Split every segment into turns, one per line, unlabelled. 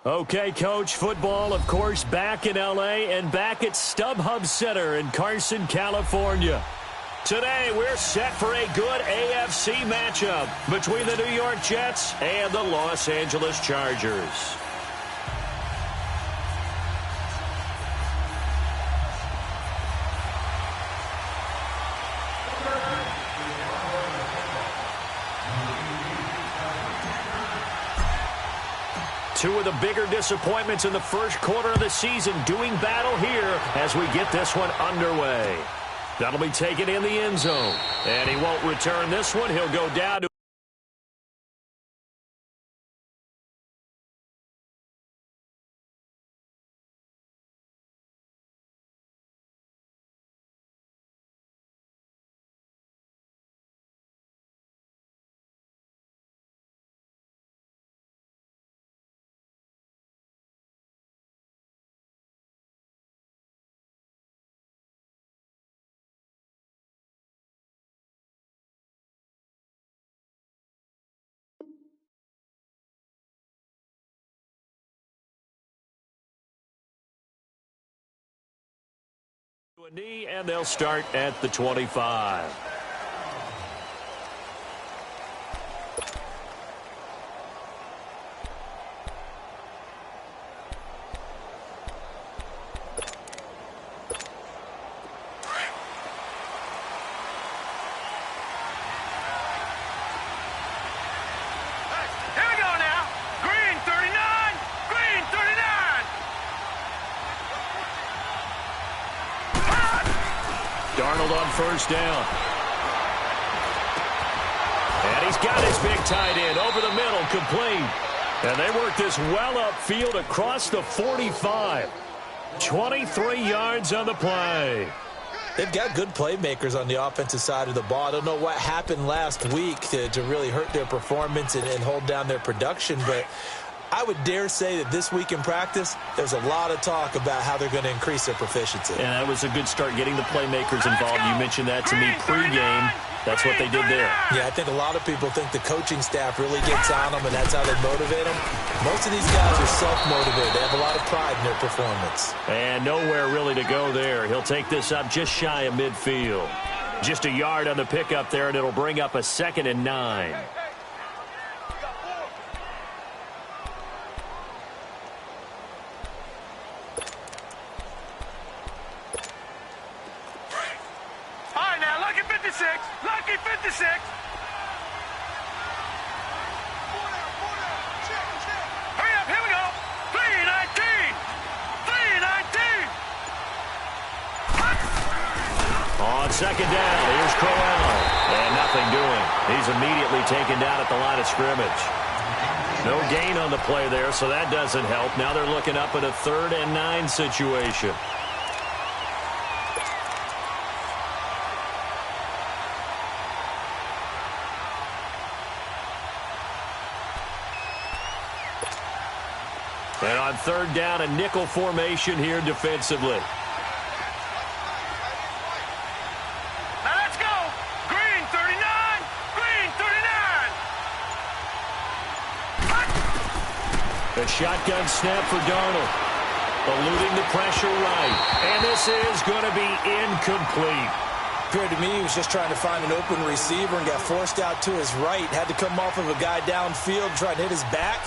Okay, Coach, football, of course, back in L.A. and back at StubHub Center in Carson, California. Today, we're set for a good AFC matchup between the New York Jets and the Los Angeles Chargers. Two of the bigger disappointments in the first quarter of the season doing battle here as we get this one underway. That'll be taken in the end zone. And he won't return this one. He'll go down to a knee, and they'll start at the 25. On first down. And he's got his big tight end over the middle, complete. And they work this well upfield across the 45. 23 yards on the play.
They've got good playmakers on the offensive side of the ball. I don't know what happened last week to really hurt their performance and hold down their production, but I would dare say that this week in practice, there's a lot of talk about how they're going to increase their proficiency.
And that was a good start, getting the playmakers involved. You mentioned that to me pregame. That's what they did there.
Yeah, I think a lot of people think the coaching staff really gets on them, and that's how they motivate them. Most of these guys are self-motivated. They have a lot of pride in their performance.
And nowhere really to go there. He'll take this up just shy of midfield. Just a yard on the pickup there, and it'll bring up a 2nd and 9.
Lucky 56. Hurry up, here we go. 319. 319.
On second down, here's Crowell. And nothing doing. He's immediately taken down at the line of scrimmage. No gain on the play there, so that doesn't help. Now they're looking up at a 3rd and 9 situation. And on 3rd down, a nickel formation here defensively.
Now let's go. Green 39. Green 39.
A shotgun snap for Darnold. Eluding the pressure right. And this is going to be incomplete.
Appeared to me he was just trying to find an open receiver and got forced out to his right. Had to come off of a guy downfield, try to hit his back.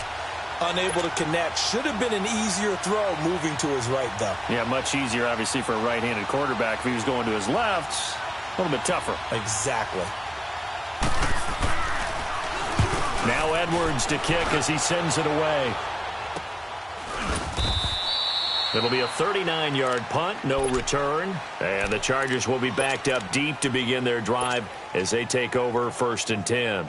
Unable to connect. Should have been an easier throw moving to his right, though.
Yeah, much easier, obviously, for a right-handed quarterback. If he was going to his left, a little bit tougher.
Exactly.
Now Edwards to kick as he sends it away. It'll be a 39-yard punt, no return. And the Chargers will be backed up deep to begin their drive as they take over 1st and 10.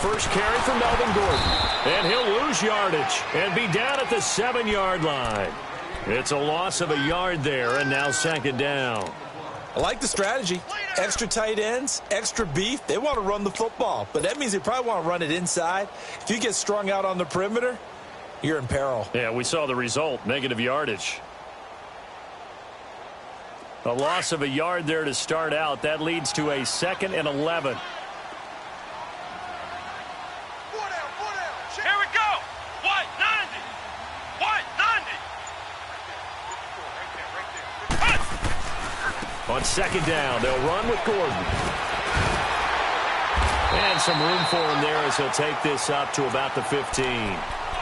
First carry for Melvin Gordon. And he'll lose yardage and be down at the 7-yard line. It's a loss of a yard there, and now 2nd down.
I like the strategy. Extra tight ends, extra beef. They want to run the football, but that means they probably want to run it inside. If you get strung out on the perimeter, you're in peril.
Yeah, we saw the result, negative yardage. A loss of a yard there to start out. That leads to a 2nd and 11.
Here we go. White 90. White 90.
On 2nd down, they'll run with Gordon. And some room for him there as he'll take this up to about the 15.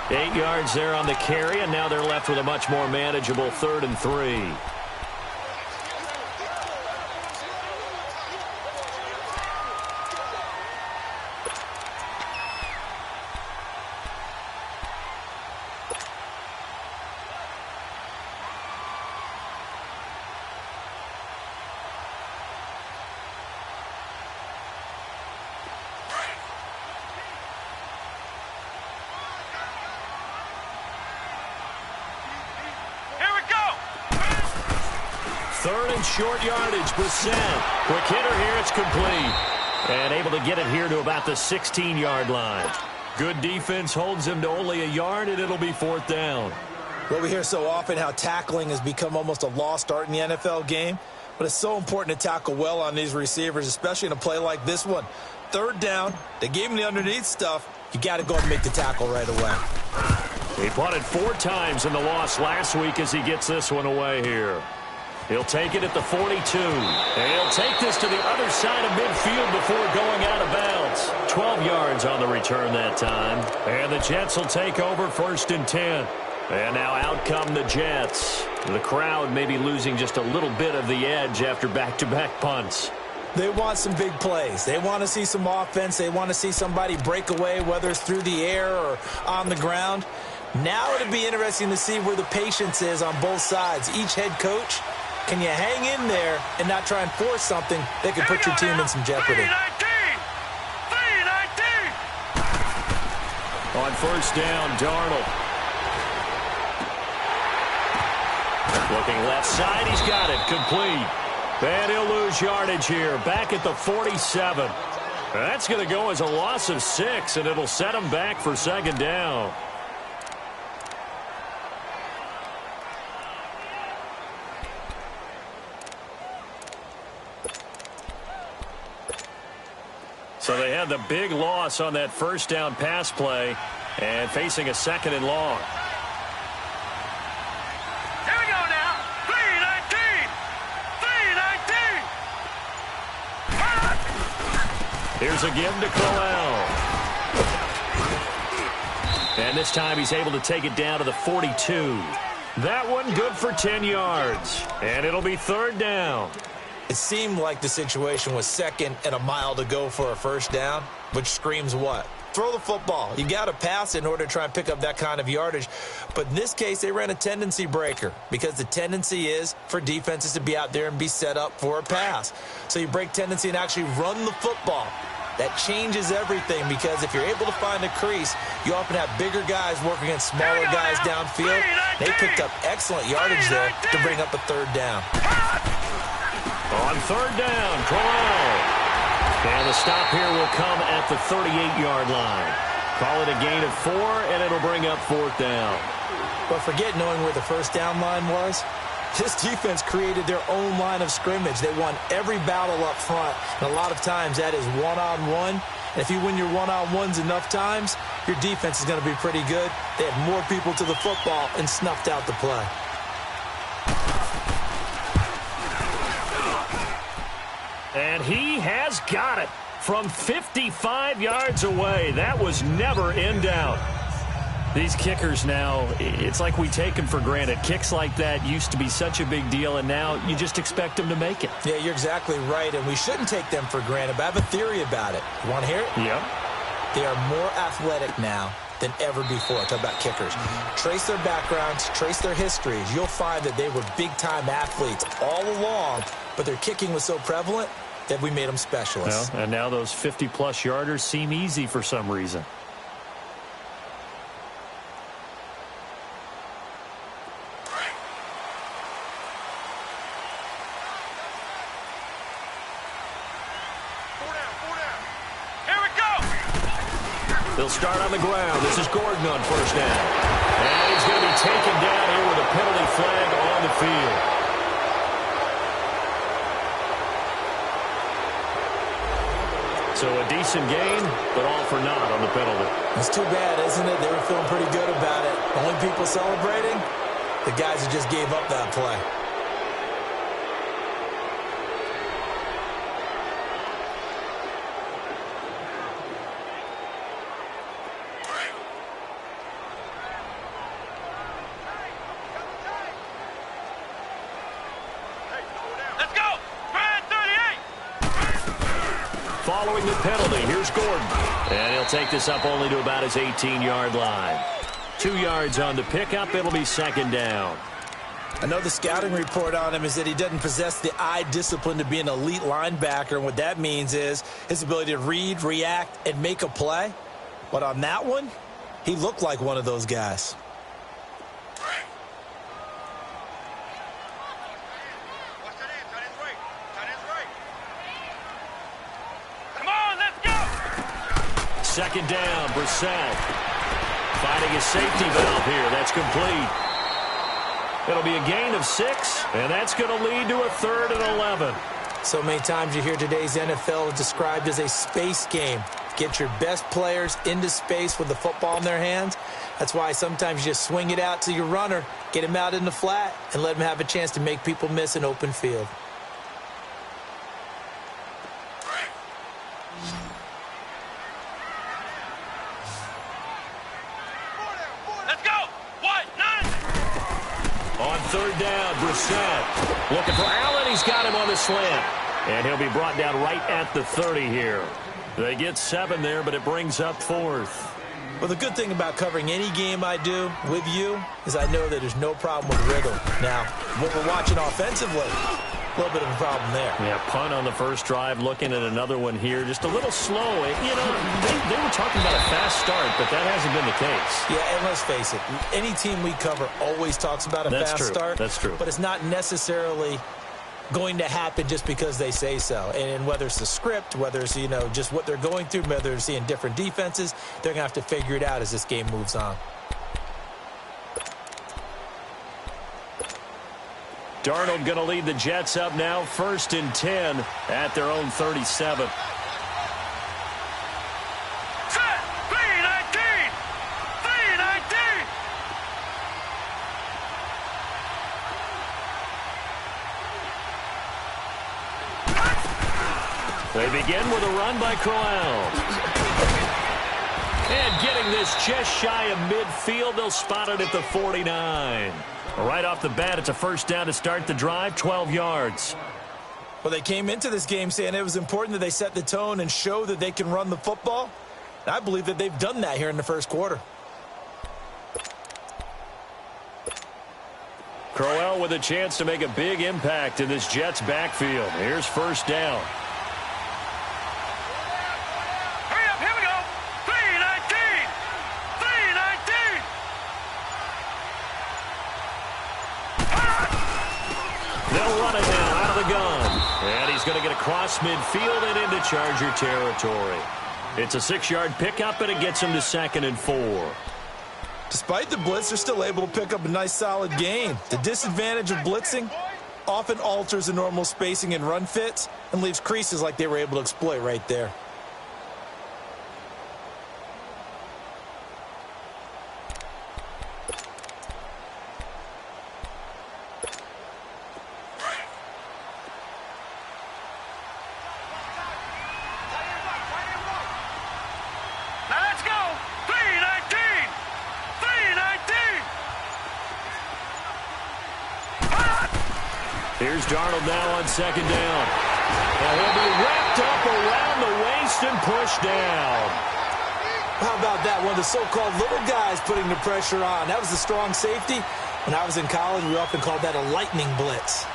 8 yards there on the carry, and now they're left with a much more manageable 3rd and 3. Short yardage, Brissett. Quick hitter here, it's complete. And able to get it here to about the 16-yard line. Good defense holds him to only a yard, and it'll be 4th down.
Well, we hear so often how tackling has become almost a lost art in the NFL game. But it's so important to tackle well on these receivers, especially in a play like this one. 3rd down, they gave him the underneath stuff. You got to go and make the tackle right away.
He punted 4 times in the loss last week as he gets this one away here. He'll take it at the 42. And he'll take this to the other side of midfield before going out of bounds. 12 yards on the return that time. And the Jets will take over 1st and 10. And now out come the Jets. The crowd may be losing just a little bit of the edge after back-to-back punts.
They want some big plays. They want to see some offense. They want to see somebody break away, whether it's through the air or on the ground. Now it'll be interesting to see where the patience is on both sides. Each head coach, can you hang in there and not try and force something that could put your team in some jeopardy?
3-19.
On 1st down, Darnold. Looking left side, he's got it, complete. And he'll lose yardage here, back at the 47. That's going to go as a loss of 6, and it'll set him back for 2nd down. So they had the big loss on that 1st down pass play and facing a 2nd and long.
Here we go now. 3-19. 3-19.
Here's a give to Crowell. And this time he's able to take it down to the 42. That one good for 10 yards. And it'll be 3rd down.
It seemed like the situation was 2nd and a mile to go for a 1st down, which screams what? Throw the football. You got to pass in order to try and pick up that kind of yardage. But in this case, they ran a tendency breaker because the tendency is for defenses to be out there and be set up for a pass. So you break tendency and actually run the football. That changes everything because if you're able to find a crease, you often have bigger guys working against smaller guys downfield. They picked up excellent yardage there to bring up a 3rd down.
On 3rd down, Crowell. And the stop here will come at the 38-yard line. Call it a gain of 4, and it'll bring up 4th down.
But forget knowing where the 1st down line was. This defense created their own line of scrimmage. They won every battle up front, and a lot of times that is one-on-one. And if you win your one-on-ones enough times, your defense is going to be pretty good. They had more people to the football and snuffed out the play.
And he has got it from 55 yards away. That was never in doubt. These kickers now, it's like we take them for granted. Kicks like that used to be such a big deal, and now you just expect them to make it.
Yeah, you're exactly right, and we shouldn't take them for granted. But I have a theory about it. You want to hear it?
Yep.
They are more athletic now than ever before. Talk about kickers. Trace their backgrounds, trace their histories. You'll find that they were big-time athletes all along, but their kicking was so prevalent that we made them specialists.
Well, and now those 50-plus yarders seem easy for some reason. They'll start on the ground. This is Gordon on first down. And he's going to be taken down here with a penalty flag on the field. So a decent gain, but all for naught on the penalty.
It's too bad, isn't it? They were feeling pretty good about it. Only people celebrating, the guys who just gave up that play.
Following the penalty, here's Gordon. And he'll take this up only to about his 18-yard line. 2 yards on the pickup. It'll be second down.
I know the scouting report on him is that he doesn't possess the eye discipline to be an elite linebacker. And what that means is his ability to read, react, and make a play. But on that one, he looked like one of those guys.
Second down, Brissett. Finding his safety valve here. That's complete. It'll be a gain of 6, and that's going to lead to a 3rd and 11.
So many times you hear today's NFL described as a space game. Get your best players into space with the football in their hands. That's why sometimes you just swing it out to your runner, get him out in the flat, and let him have a chance to make people miss an open field.
On 3rd down, Brissett looking for Allen. He's got him on the slant. And he'll be brought down right at the 30 here. They get 7 there, but it brings up 4th.
Well, the good thing about covering any game I do with you is I know that there's no problem with rhythm. Now, what we're watching offensively, a little bit of a problem there.
Yeah, punt on the first drive, looking at another one here. Just a little slow. You know, they were talking about a fast start, but that hasn't been the case.
Yeah, and let's face it, any team we cover always talks about a fast start.
That's true.
But it's not necessarily going to happen just because they say so. And whether it's the script, whether it's, you know, just what they're going through, whether they're seeing different defenses, they're going to have to figure it out as this game moves on.
Darnold going to lead the Jets up now, 1st and 10 at their own 37. They begin with a run by Crowell. And getting this just shy of midfield, they'll spot it at the 49. Right off the bat, it's a first down to start the drive, 12 yards.
Well, they came into this game saying it was important that they set the tone and show that they can run the football. And I believe that they've done that here in the first quarter.
Crowell with a chance to make a big impact in this Jets backfield. Here's first down. Going to get across midfield and into Charger territory. It's a 6-yard pickup, and it gets him to 2nd and 4.
Despite the blitz, they're still able to pick up a nice, solid gain. The disadvantage of blitzing often alters the normal spacing and run fits and leaves creases like they were able to exploit right there.
Here's Darnold now on 2nd down. And he'll be wrapped up around the waist and pushed down.
How about that? One of the so-called little guys putting the pressure on. That was the strong safety. When I was in college, we often called that a lightning blitz.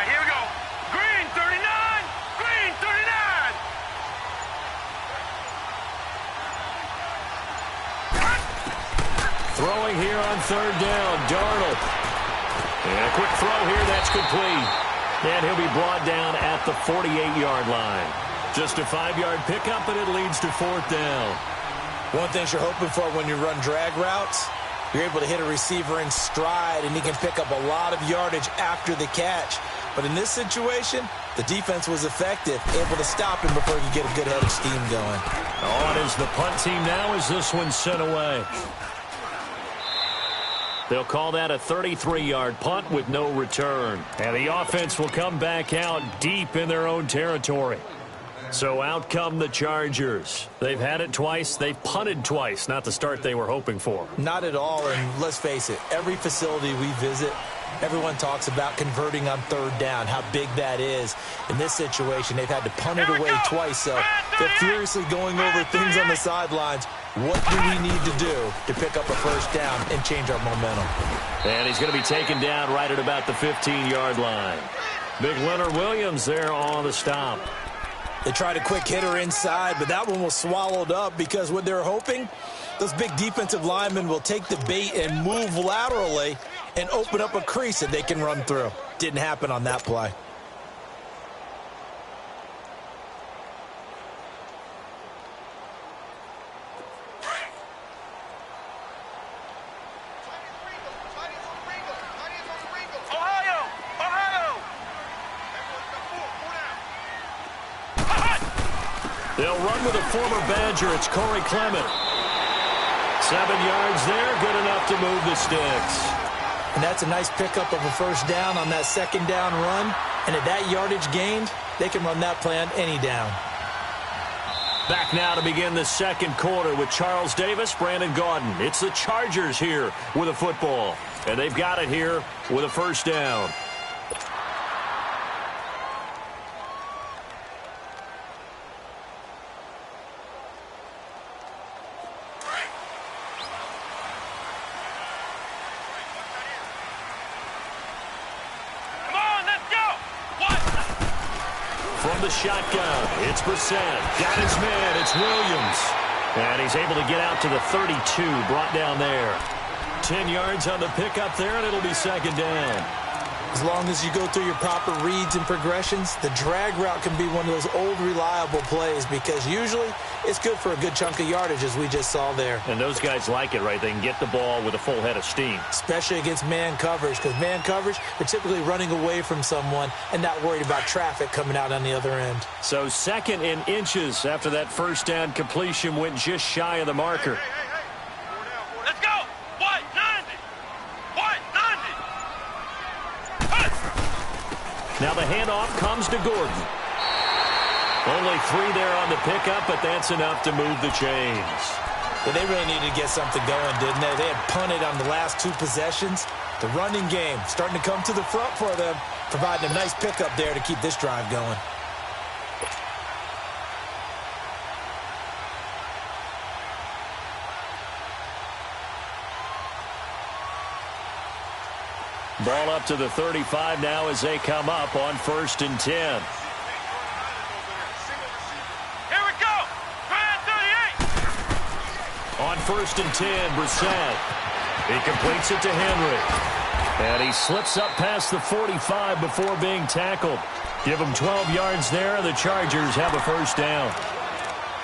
Here we go. Green 39. Green 39.
throwing here on third down. Darnold. And a quick throw here. That's complete. And he'll be brought down at the 48-yard line. Just a 5-yard pickup, and it leads to fourth down.
One thing you're hoping for when you run drag routes, you're able to hit a receiver in stride, and he can pick up a lot of yardage after the catch. But in this situation, the defense was effective, able to stop him before he could get a good head of steam going.
On is the punt team now as this one's sent away. They'll call that a 33-yard punt with no return. And the offense will come back out deep in their own territory. So out come the Chargers. They've had it twice. They've punted twice. Not the start they were hoping for.
Not at all, and let's face it, every facility we visit, everyone talks about converting on third down, how big that is. In this situation, they've had to punt it away twice, so they're furiously going over things on the sidelines. What do we need to do to pick up a first down and change our momentum?
And he's going to be taken down right at about the 15-yard line. Big Leonard Williams there on the stop.
They tried a quick hitter inside, but that one was swallowed up because what they're hoping, those big defensive linemen will take the bait and move laterally and open up a crease that they can run through. Didn't happen on that play.
They'll run with a former Badger. It's Corey Clement. 7 yards there, good enough to move the sticks.
And that's a nice pickup of a first down on that second down run. And at that yardage gained, they can run that play on any down.
Back now to begin the second quarter with Charles Davis, Brandon Gaudin. It's the Chargers here with a football. And they've got it here with a first down. The shotgun. It's Brissett. Got his man. It's Williams. And he's able to get out to the 32. Brought down there. 10 yards on the pickup there, and it'll be second down.
As long as you go through your proper reads and progressions, the drag route can be one of those old reliable plays because usually it's good for a good chunk of yardage as we just saw there.
And those guys like it, right? They can get the ball with a full head of steam.
Especially against man coverage because man coverage, they're typically running away from someone and not worried about traffic coming out on the other end.
So second in inches after that first down completion went just shy of the marker.
Let's go! White, 90! White, 90!
Now the handoff comes to Gordon. Only 3 there on the pickup, but that's enough to move the chains.
Well, they really needed to get something going, didn't they? They had punted on the last 2 possessions. The running game starting to come to the front for them, providing a nice pickup there to keep this drive going.
Ball up to the 35 now as they come up on 1st and 10.
Here we go! Try 38!
On 1st and 10, Brissett. He completes it to Henry. And he slips up past the 45 before being tackled. Give him 12 yards there, and the Chargers have a first down.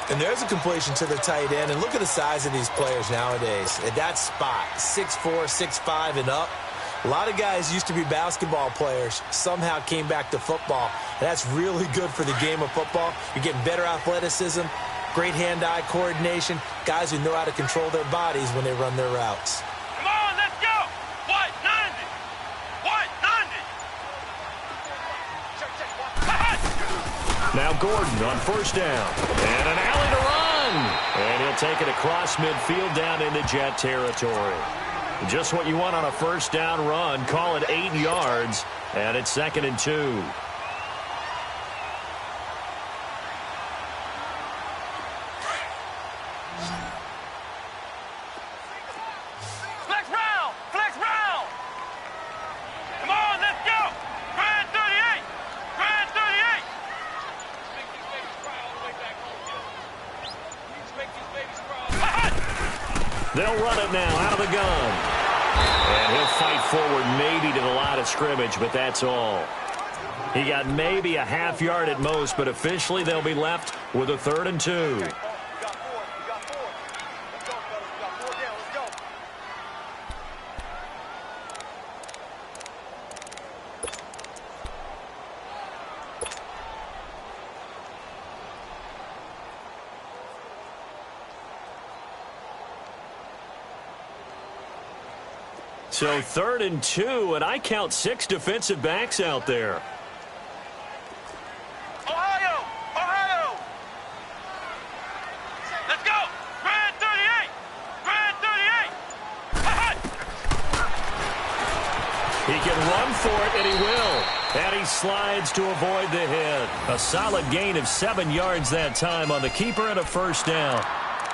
And there's a completion to the tight end. And look at the size of these players nowadays. At that spot, 6'4", 6'5", and up. A lot of guys used to be basketball players, somehow came back to football. And that's really good for the game of football. You're getting better athleticism, great hand-eye coordination, guys who know how to control their bodies when they run their routes.
Come on, let's go! White, 90! White, 90!
Now Gordon on first down. And an alley to run. And he'll take it across midfield down into Jet territory. Just what you want on a first down run. Call it 8 yards. And it's 2nd and 2.
Flex round! Flex round! Come on, let's go! Try 38! Try 38! Make these babies cry all the way back home. Make these babies cry all the way back home.
They'll They'll run it now out of the gun. And he'll fight forward maybe to the line of scrimmage, but that's all. He got maybe a half yard at most, but officially they'll be left with a 3rd and 2. So 3rd and 2, and I count 6 defensive backs out there.
Ohio! Ohio! Let's go! Red 38! Red 38!
He can run for it, and he will. And he slides to avoid the hit. A solid gain of 7 yards that time on the keeper and a 1st down.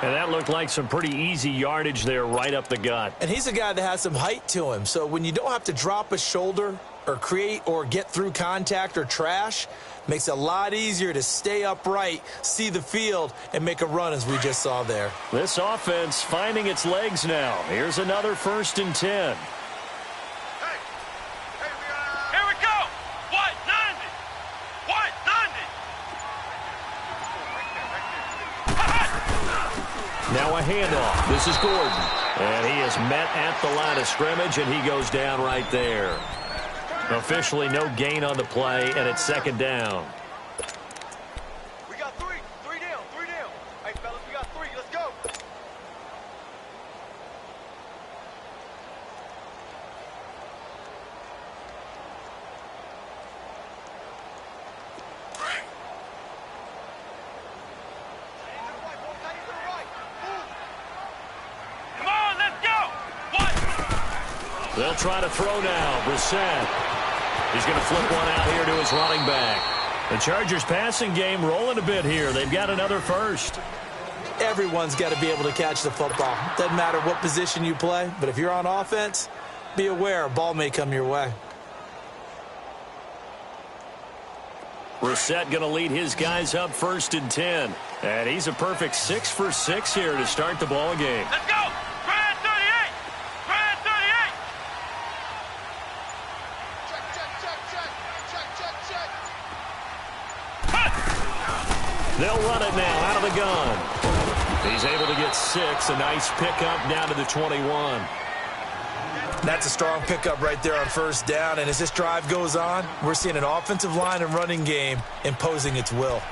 And that looked like some pretty easy yardage there right up the gut.
And he's a guy that has some height to him. So when you don't have to drop a shoulder or create or get through contact or trash, makes it a lot easier to stay upright, see the field, and make a run as we just saw there.
This offense finding its legs now. Here's another 1st and 10.
Here we go! What? 90! What? 90!
Now a handoff. This is Gordon. And he is met at the line of scrimmage, and he goes down right there. Officially no gain on the play, and it's 2nd down.
We got 3. 3 down. 3 down. Hey, fellas, we got 3. Let's go. Come on, let's go. What?
They'll try to throw now. Brissett. He's going to flip one out here to his running back. The Chargers passing game rolling a bit here. They've got another 1st.
Everyone's got to be able to catch the football. Doesn't matter what position you play, but if you're on offense, be aware a ball may come your way.
Brissett going to lead his guys up 1st and 10. And he's a perfect 6 for 6 here to start the ball game.
Let's go. Red 38. Red 38.
They'll run it now out of the gun. He's able to get 6. A nice pickup down to the 21.
That's a strong pickup right there on 1st down. And as this drive goes on, we're seeing an offensive line and running game imposing its will.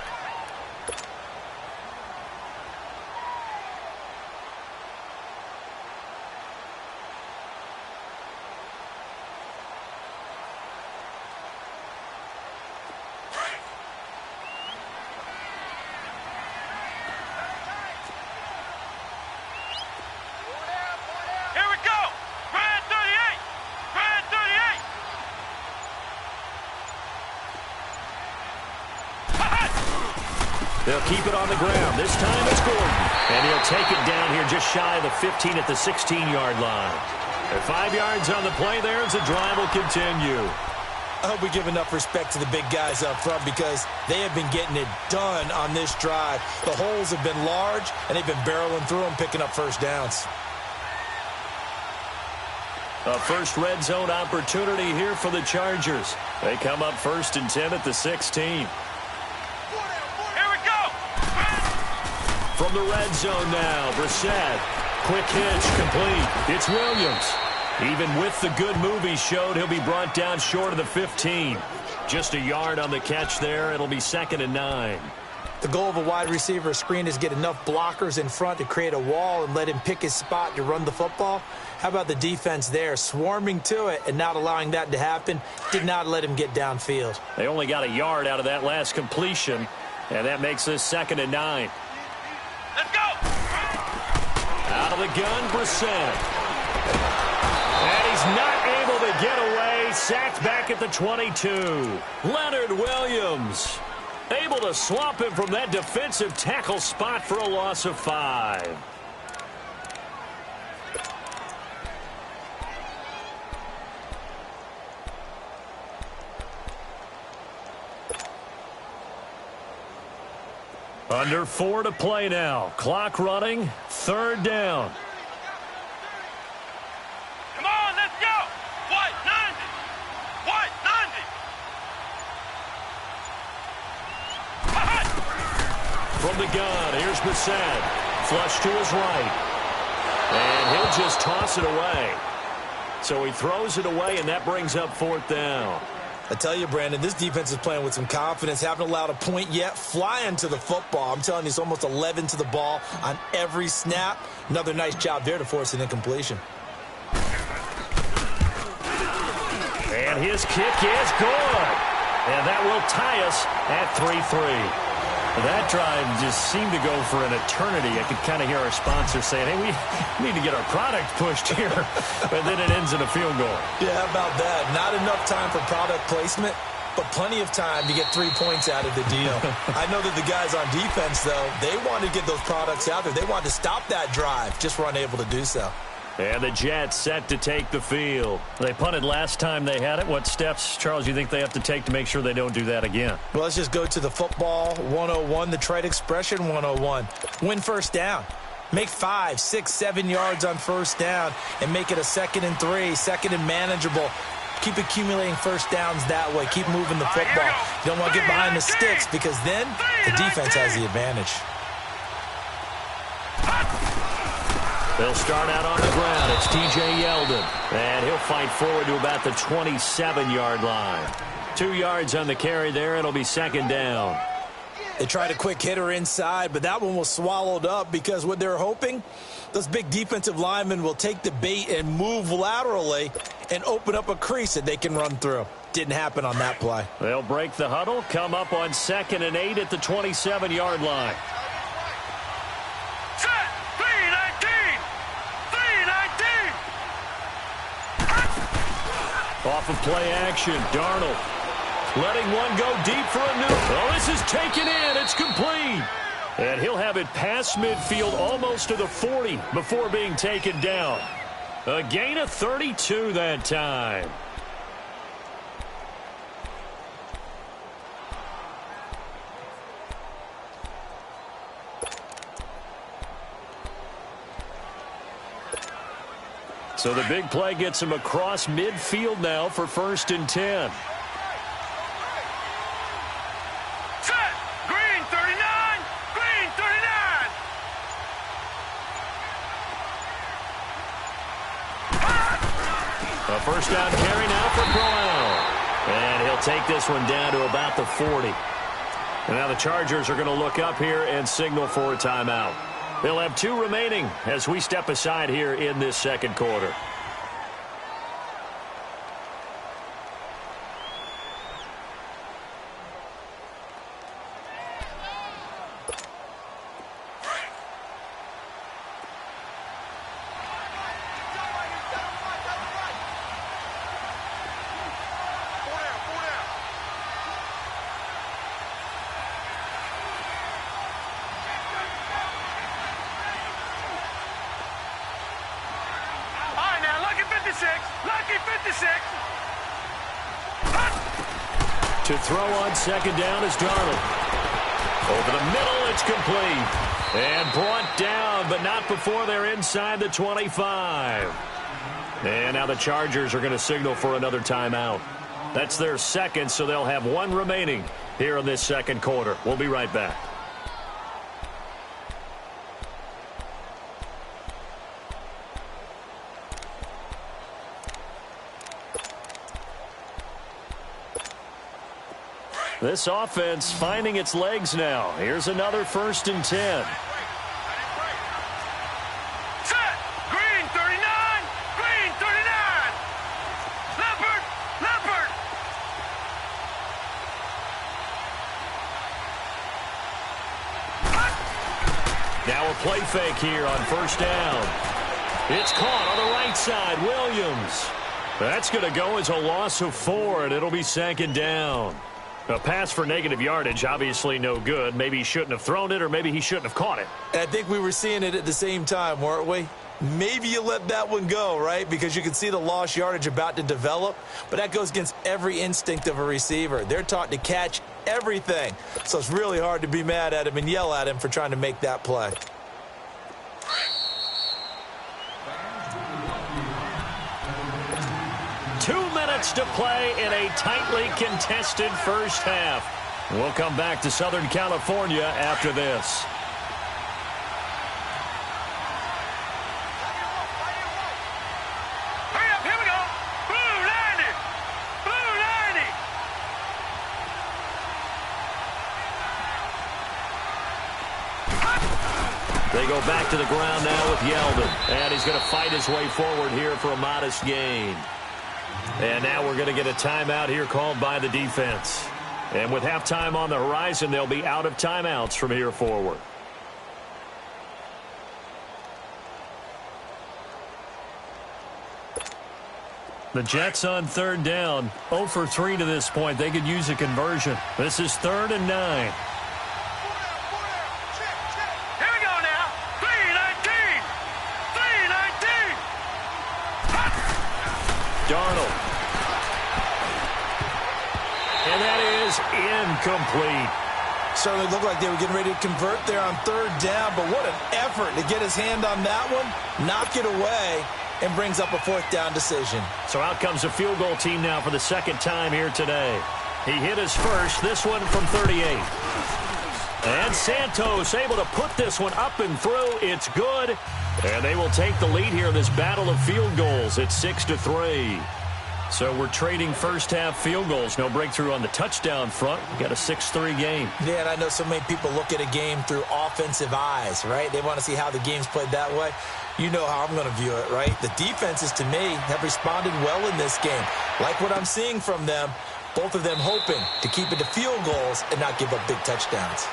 Here we go. Red 38. Red 38.
They'll keep it on the ground. This time it's Gordon. And he'll take it down here just shy of the 15 at the 16-yard line. And 5 yards on the play there as the drive will continue.
I hope we give enough respect to the big guys up front because they have been getting it done on this drive. The holes have been large, and they've been barreling through them, picking up 1st downs.
A first red zone opportunity here for the Chargers. They come up 1st and 10 at the 16.
Here we go.
From the red zone now, Brissett. Quick hitch, complete. It's Williams. Even with the good move he showed, he'll be brought down short of the 15. Just a yard on the catch there. It'll be 2nd and 9.
The goal of a wide receiver screen is get enough blockers in front to create a wall and let him pick his spot to run the football. How about the defense there, swarming to it and not allowing that to happen? Did not let him get downfield.
They only got a yard out of that last completion, and that makes this 2nd and 9.
Let's go.
Out of the gun, Brissett. And he's not able to get away. Sacked back at the 22. Leonard Williams able to swamp him from that defensive tackle spot for a loss of 5. Under 4 to play now. Clock running. 3rd down. from the gun. Here's Bissett. Flush to his right. And he'll just toss it away. So he throws it away, and that brings up 4th down.
I tell you, Brandon, this defense is playing with some confidence. Haven't allowed a point yet. Flying to the football. I'm telling you, it's almost 11 to the ball on every snap. Another nice job there to force an incompletion.
And his kick is good. And that will tie us at 3-3. That drive just seemed to go for an eternity. I could kind of hear our sponsor saying, hey, we need to get our product pushed here. But then it ends in a field goal.
Yeah, how about that? Not enough time for product placement, but plenty of time to get 3 points out of the deal. I know that the guys on defense, though, they wanted to get those products out there. They wanted to stop that drive, just were unable to do so.
And the Jets set to take the field. They punted last time they had it. What steps, Charles, you think they have to take to make sure they don't do that again?
Well, let's just go to the football 101, the trade expression 101. Win first down. Make 5, 6, 7 yards on first down and make it a 2nd and 3, 2nd and manageable. Keep accumulating first downs that way. Keep moving the football. You don't want to get behind the sticks because then the defense has the advantage.
They'll start out on the ground. It's TJ Yeldon. And he'll fight forward to about the 27-yard line. 2 yards on the carry there. It'll be 2nd down.
They tried a quick hitter inside, but that one was swallowed up because what they're hoping, those big defensive linemen will take the bait and move laterally and open up a crease that they can run through. Didn't happen on that play.
They'll break the huddle, come up on 2nd and 8 at the 27-yard line. Off of play action, Darnold letting one go deep for a new. Oh, this is taken in. It's complete. And he'll have it past midfield almost to the 40 before being taken down. A gain of 32 that time. So the big play gets him across midfield now for 1st and 10.
Set! Green 39! Green 39!
A first down carry now for Brown. And he'll take this one down to about the 40. And now the Chargers are going to look up here and signal for a timeout. They'll have 2 remaining as we step aside here in this 2nd quarter.
Lucky 56.
To throw on 2nd down is Darnold. Over the middle, it's complete. And brought down, but not before they're inside the 25. And now the Chargers are going to signal for another timeout. That's their 2nd, so they'll have 1 remaining here in this 2nd quarter. We'll be right back. This offense finding its legs now. Here's another 1st and 10.
Set! Green 39! Green 39! Leopard! Leopard!
Now a play fake here on 1st down. It's caught on the right side. Williams. That's going to go as a loss of 4, and it'll be 2nd down. A pass for negative yardage, obviously no good. Maybe he shouldn't have thrown it, or maybe he shouldn't have caught it.
I think we were seeing it at the same time, weren't we? Maybe you let that one go, right? Because you can see the lost yardage about to develop. But that goes against every instinct of a receiver. They're taught to catch everything. So it's really hard to be mad at him and yell at him for trying to make that play.
To play in a tightly contested first half. We'll come back to Southern California after this.
Hurry up, here we go. Blue 90. Blue 90.
They go back to the ground now with Yeldon. And he's going to fight his way forward here for a modest gain. And now we're going to get a timeout here called by the defense. And with halftime on the horizon, they'll be out of timeouts from here forward. The Jets on third down. 0 for 3 to this point. They could use a conversion. This is 3rd and 9.
Here we go now. 319. 319.
Darnold. And that is incomplete.
Certainly looked like they were getting ready to convert there on third down, but what an effort to get his hand on that one, knock it away, and brings up a 4th down decision.
So out comes a field goal team now for the second time here today. He hit his first, this one from 38. And Santos able to put this one up and through. It's good. And they will take the lead here in this battle of field goals. It's 6-3. So we're trading first-half field goals. No breakthrough on the touchdown front. We got a 6-3 game.
Yeah, and I know so many people look at a game through offensive eyes, right? They want to see how the game's played that way. You know how I'm going to view it, right? The defenses, to me, have responded well in this game. Like what I'm seeing from them, both of them hoping to keep it to field goals and not give up big touchdowns.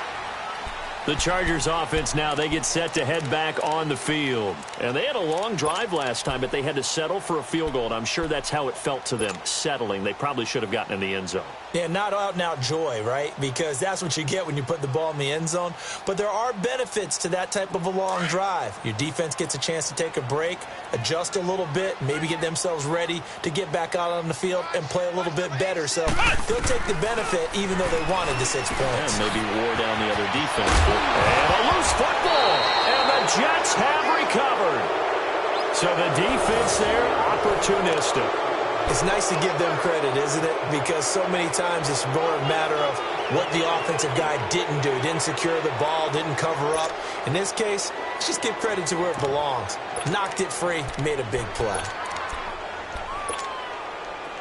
The Chargers offense now, they get set to head back on the field. And they had a long drive last time, but they had to settle for a field goal. And I'm sure that's how it felt to them, settling. They probably should have gotten in the end zone.
Yeah, not out-and-out joy, right? Because that's what you get when you put the ball in the end zone. But there are benefits to that type of a long drive. Your defense gets a chance to take a break, adjust a little bit, maybe get themselves ready to get back out on the field and play a little bit better. So they'll take the benefit even though they wanted the 6 points.
And maybe wore down the other defense. And a loose football. And the Jets have recovered. So the defense there, opportunistic.
It's nice to give them credit, isn't it? Because so many times it's more a matter of what the offensive guy didn't do. Didn't secure the ball, didn't cover up. In this case, let's just give credit to where it belongs. Knocked it free, made a big play.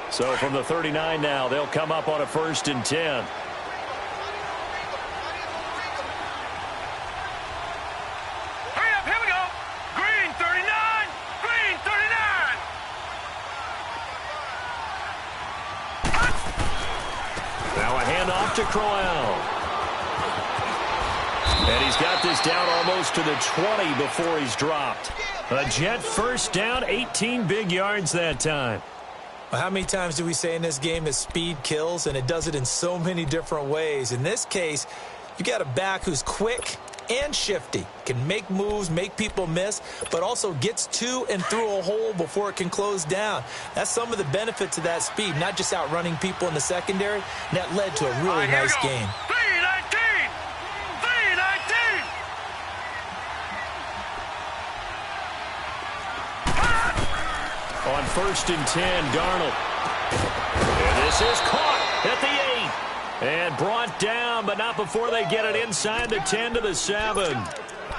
So from the 39 now, they'll come up on a 1st and 10. To Crowell. And he's got this down almost to the 20 before he's dropped. A Jet first down, 18 big yards that time.
Well, how many times do we say in this game that speed kills, and it does it in so many different ways? In this case, you got a back who's quick and shifty, can make moves, make people miss, but also gets to and through a hole before it can close down. That's some of the benefits of that speed, not just outrunning people in the secondary. And that led to a really nice game.
319! 319!
On 1st and 10, Darnold. And this is caught at the 8. And brought down, but not before they get it inside the 10 to the 7.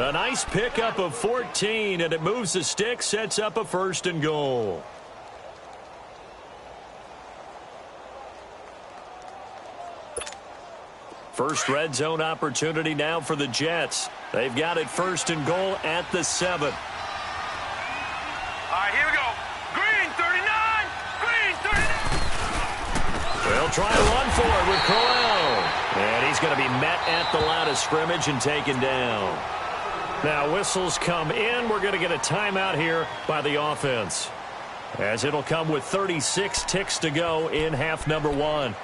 A nice pickup of 14, and it moves the stick, sets up a 1st and goal. First red zone opportunity now for the Jets. They've got it 1st and goal at the 7.
All right, here we go. Green 39! Green 39!
They'll try to run for it with Crowell. And he's going to be met at the line of scrimmage and taken down. Now whistles come in. We're going to get a timeout here by the offense, as it'll come with 36 ticks to go in half number 1.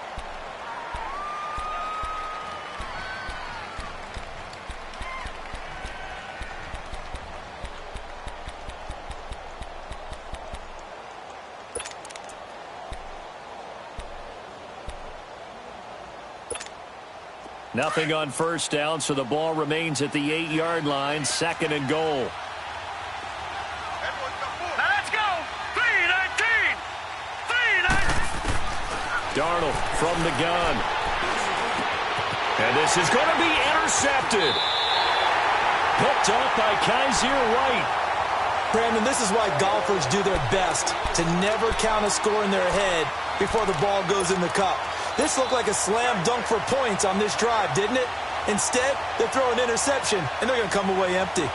Nothing on first down, so the ball remains at the 8-yard line, 2nd and goal.
Now let's go! 319! 319!
Darnold from the gun. And this is going to be intercepted. Picked up by Kaiser White.
Brandon, this is why golfers do their best to never count a score in their head before the ball goes in the cup. This looked like a slam dunk for points on this drive, didn't it? Instead, they throw an interception, and they're going to come away empty.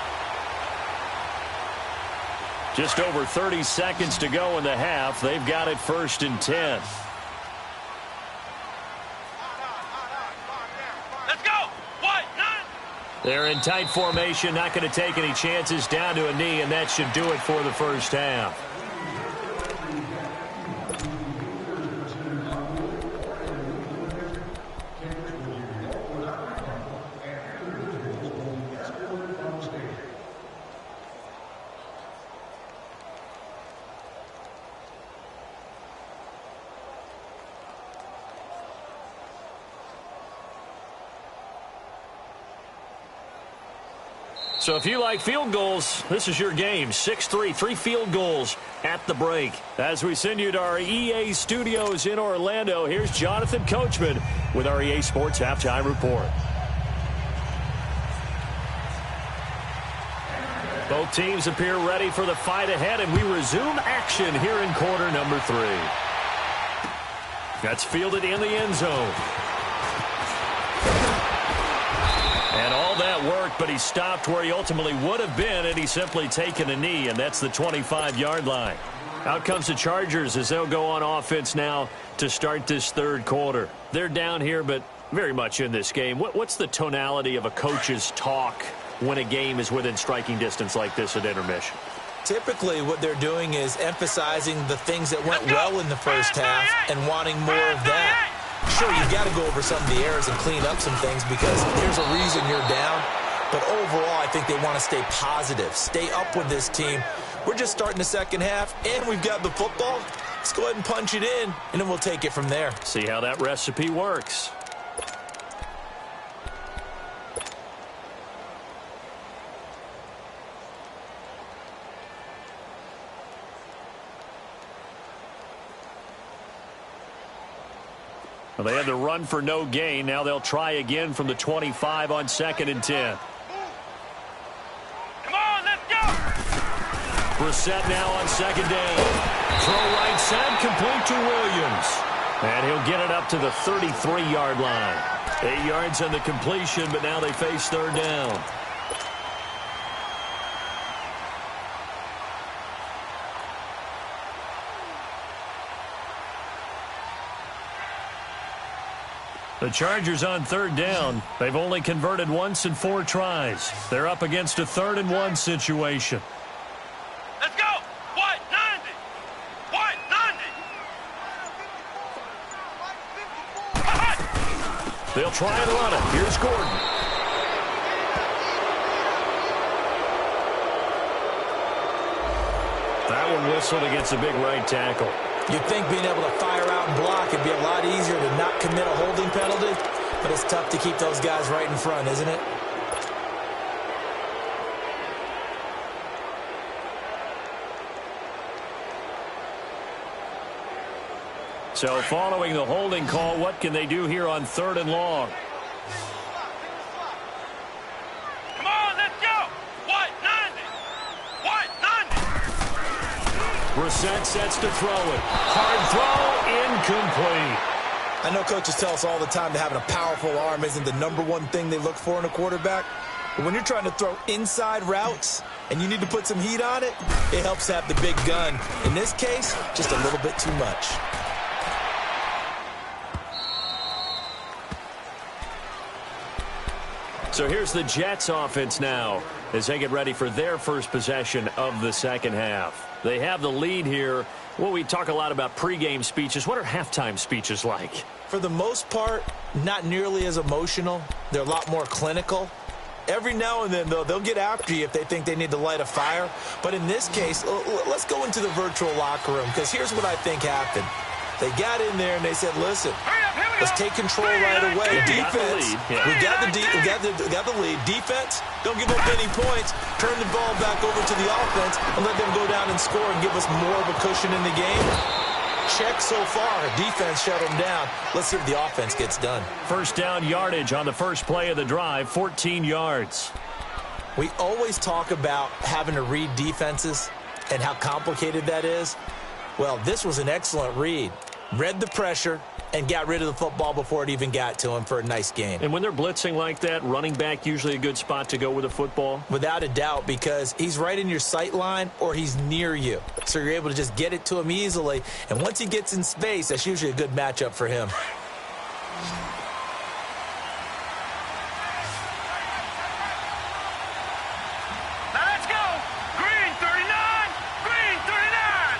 Just over 30 seconds to go in the half. They've got it 1st and 10.
Let's go. What? None.
They're in tight formation, not going to take any chances, down to a knee, and that should do it for the first half. So if you like field goals, this is your game. 6-3, 3 field goals at the break. As we send you to our EA studios in Orlando, here's Jonathan Coachman with our EA Sports Halftime Report. Both teams appear ready for the fight ahead, and we resume action here in quarter number 3. That's fielded in the end zone. And all that work, but he stopped where he ultimately would have been had he simply taken a knee, and that's the 25-yard line. Out comes the Chargers as they'll go on offense now to start this third quarter. They're down here, but very much in this game. What's the tonality of a coach's talk when a game is within striking distance like this at intermission?
Typically, what they're doing is emphasizing the things that went well in the first half and wanting more of that. Sure, you've got to go over some of the errors and clean up some things because there's a reason you're down. But overall, I think they want to stay positive, stay up with this team. We're just starting the second half, and we've got the football. Let's go ahead and punch it in, and then we'll take it from there.
See how that recipe works. Well, they had the run for no gain. Now they'll try again from the 25 on 2nd and 10.
Come on, let's go.
Brissett now on 2nd down. Throw right side, complete to Williams. And he'll get it up to the 33-yard line. 8 yards on the completion, but now they face 3rd down. The Chargers on 3rd down. They've only converted once in 4 tries. They're up against a 3rd and 1 situation.
Let's go. What? 90. What? 90.
They'll try and run it. Here's Gordon. That one whistled against a big right tackle.
You'd think being able to fire out and block would be a lot easier to not commit a holding penalty, but it's tough to keep those guys right in front, isn't it?
So following the holding call, what can they do here on 3rd and long?
Come on, let's go. What? 90. What? 90.
Brissett sets to throw it. Hard throw, incomplete.
I know coaches tell us all the time that having a powerful arm isn't the #1 thing they look for in a quarterback. But when you're trying to throw inside routes and you need to put some heat on it, it helps have the big gun. In this case, just a little bit too much.
So here's the Jets offense now as they get ready for their first possession of the second half. They have the lead here. Well, we talk a lot about pregame speeches. What are halftime speeches like?
For the most part, not nearly as emotional. They're a lot more clinical. Every now and then, though, they'll get after you if they think they need to light a fire. But in this case, let's go into the virtual locker room, because here's what I think happened. They got in there and they said, listen, let's take control right away. Defense, we got the lead. Defense, don't give up any points. Turn the ball back over to the offense and let them go down and score and give us more of a cushion in the game. check so far. Defense shut them down. Let's see if the offense gets done.
First down yardage on the first play of the drive, 14 yards.
We always talk about having to read defenses and how complicated that is. Well, this was an excellent read. Read the pressure and got rid of the football before it even got to him for a nice gain.
And when they're blitzing like that, running back usually a good spot to go with a football?
Without a doubt, because he's right in your sight line or he's near you. So you're able to just get it to him easily. And once he gets in space, that's usually a good matchup for him.
Now let's go. Green 39. Green 39.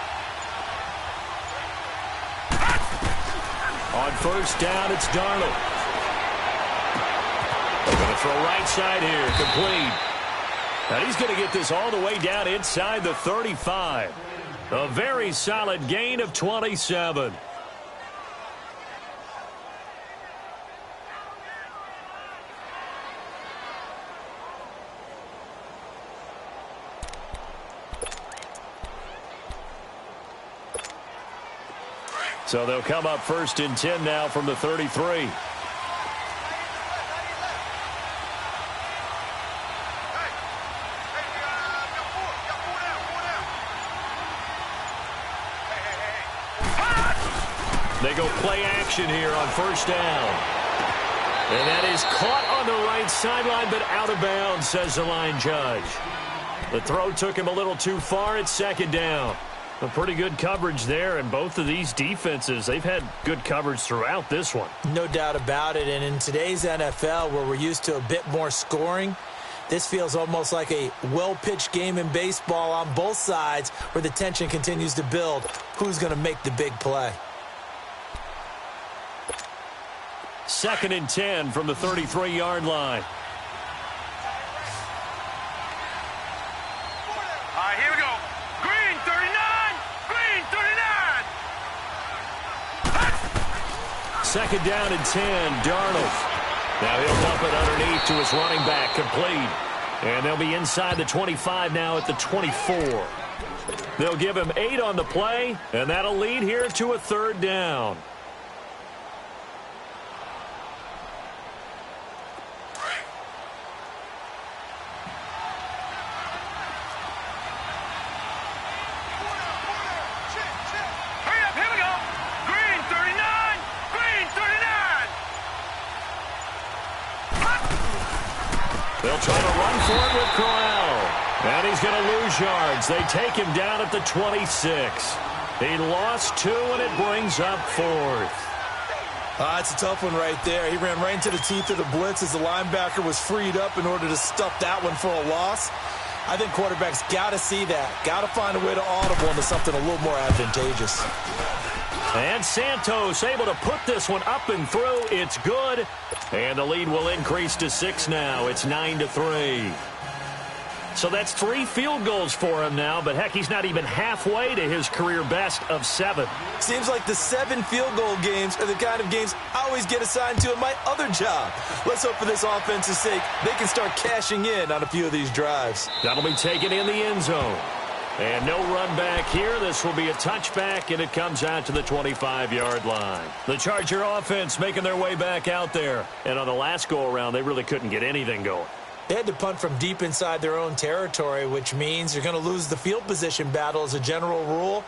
On first down, it's Darnold. They're going to throw right side here, complete. Now he's going to get this all the way down inside the 35. A very solid gain of 27. So they'll come up first and 10 now from the 33. They go play action here on first down. And that is caught on the right sideline, but out of bounds, says the line judge. The throw took him a little too far. It's second down. A pretty good coverage there, and both of these defenses, they've had good coverage throughout this one.
No doubt about it, and in today's NFL, where we're used to a bit more scoring, this feels almost like a well-pitched game in baseball on both sides where the tension continues to build. Who's going to make the big play?
Second and 10 from the 33-yard line.
All right, here we go. Green 39. Green 39.
Second down and 10, Darnold. Now he'll dump it underneath to his running back, complete. And they'll be inside the 25 now at the 24. They'll give him 8 on the play, and that'll lead here to a third down. They'll try to run for it with Corral. And he's going to lose yards. They take him down at the 26. He lost 2, and it brings up 4th.
It's a tough one right there. He ran right into the teeth of the blitz as the linebacker was freed up in order to stuff that one for a loss. I think quarterbacks got to see that. Got to find a way to audible into something a little more advantageous.
And Santos able to put this one up and through. It's good. And the lead will increase to 6 now. It's 9-3. So that's 3 field goals for him now. But, heck, he's not even halfway to his career best of 7.
Seems like the 7 field goal games are the kind of games I always get assigned to in my other job. Let's hope for this offense's sake they can start cashing in on a few of these drives.
That'll be taken in the end zone. And no run back here. This will be a touchback, and it comes out to the 25-yard line. The Charger offense making their way back out there. And on the last go-around, they really couldn't get anything going.
They had to punt from deep inside their own territory, which means you're going to lose the field position battle as a general rule.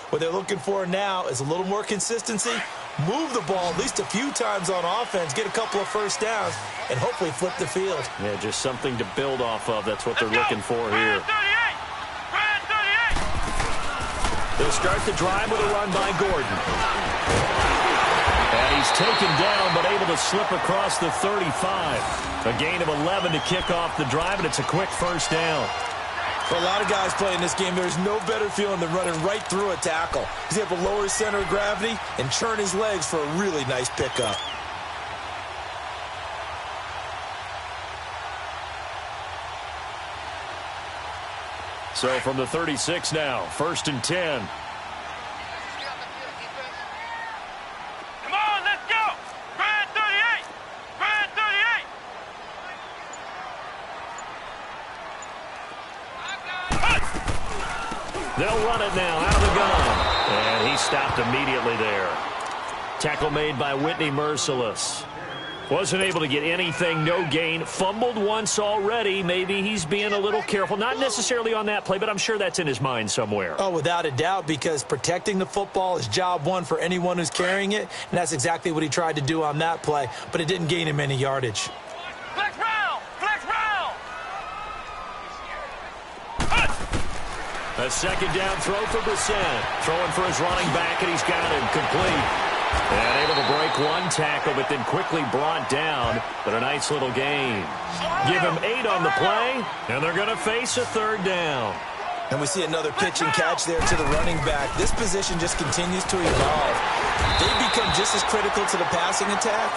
What they're looking for now is a little more consistency, move the ball at least a few times on offense, get a couple of first downs, and hopefully flip the field.
Yeah, just something to build off of. That's what they're looking for here. They'll start the drive with a run by Gordon. And he's taken down, but able to slip across the 35. A gain of 11 to kick off the drive, and it's a quick first down.
For a lot of guys playing this game, there's no better feeling than running right through a tackle. He's able to lower his center of gravity and churn his legs for a really nice pickup.
So from the 36 now, first and 10.
Come on, let's go. Brand 38. Brand 38.
They'll run it now out of the gun. And he stopped immediately there. Tackle made by Whitney Merciless. Wasn't able to get anything, no gain. Fumbled once already. Maybe he's being a little careful. Not necessarily on that play, but I'm sure that's in his mind somewhere.
Oh, without a doubt, because protecting the football is job one for anyone who's carrying it, and that's exactly what he tried to do on that play, but it didn't gain him any yardage.
Flex round! Flex round!
A second down throw for Brissett. Throwing for his running back, and he's got him complete. And able to break one tackle, but then quickly brought down. But a nice little gain. Give him 8 on the play, and they're going to face a third down.
And we see another pitch and catch there to the running back. This position just continues to evolve. They become just as critical to the passing attack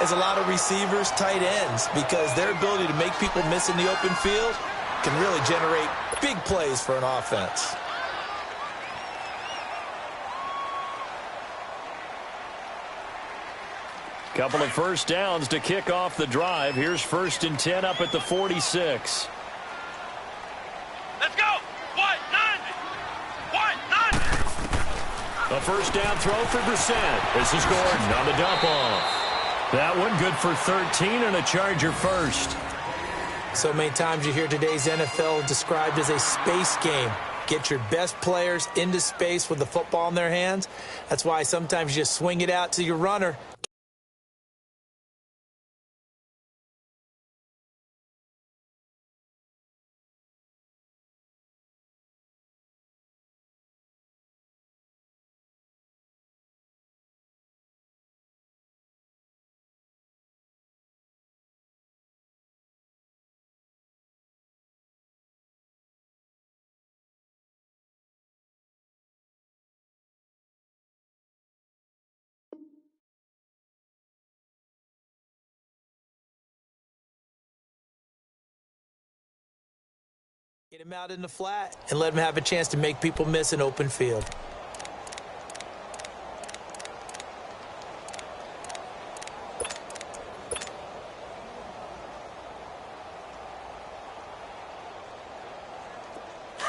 as a lot of receivers, tight ends, because their ability to make people miss in the open field can really generate big plays for an offense.
Couple of first downs to kick off the drive. Here's 1st and 10 up at the 46.
Let's go! 190! 190!
A first down throw for Brissett. This is Gordon on the dump off. That one good for 13 and a Charger first.
So many times you hear today's NFL described as a space game. Get your best players into space with the football in their hands. That's why sometimes you just swing it out to your runner. Get him out in the flat and let him have a chance to make people miss an open field.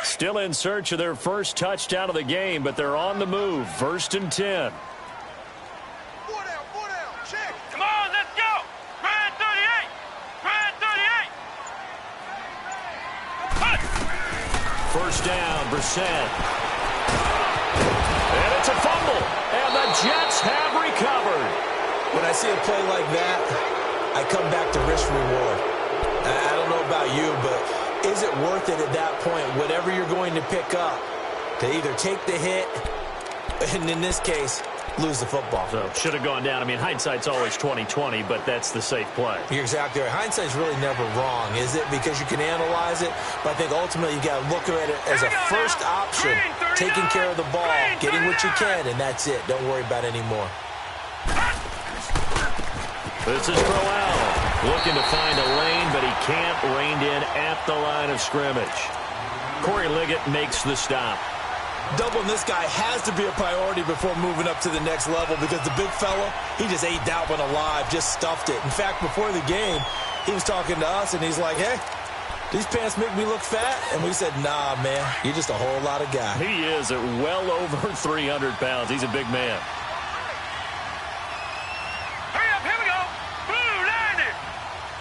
Still in search of their first touchdown of the game, but they're on the move. 1st and 10.
4 down, check! Come on, let's go! Grand 38! Grand 38!
First down, Brissett. And it's a fumble. And the Jets have recovered.
When I see a play like that, I come back to risk reward. I don't know about you, but is it worth it at that point, whatever you're going to pick up, to either take the hit, and in this case, lose the football?
So should have gone down. I mean, hindsight's always 20/20, but that's the safe play.
You're exactly right. Hindsight's really never wrong, is it? Because you can analyze it, but I think ultimately you got to look at it as a first option, taking care of the ball, getting what you can, and that's it. Don't worry about any more.
This is Crowell looking to find a lane, but he can't. Reined in at the line of scrimmage. Corey Liggett makes the stop.
Doubling this guy has to be a priority before moving up to the next level, because the big fella, he just ate that one alive, just stuffed it. In fact, before the game, he was talking to us, and he's like, hey, these pants make me look fat? And we said, nah, man, you're just a whole lot of guy.
He is at well over 300 pounds. He's a big man.
Hurry up, here we go! Blue 90!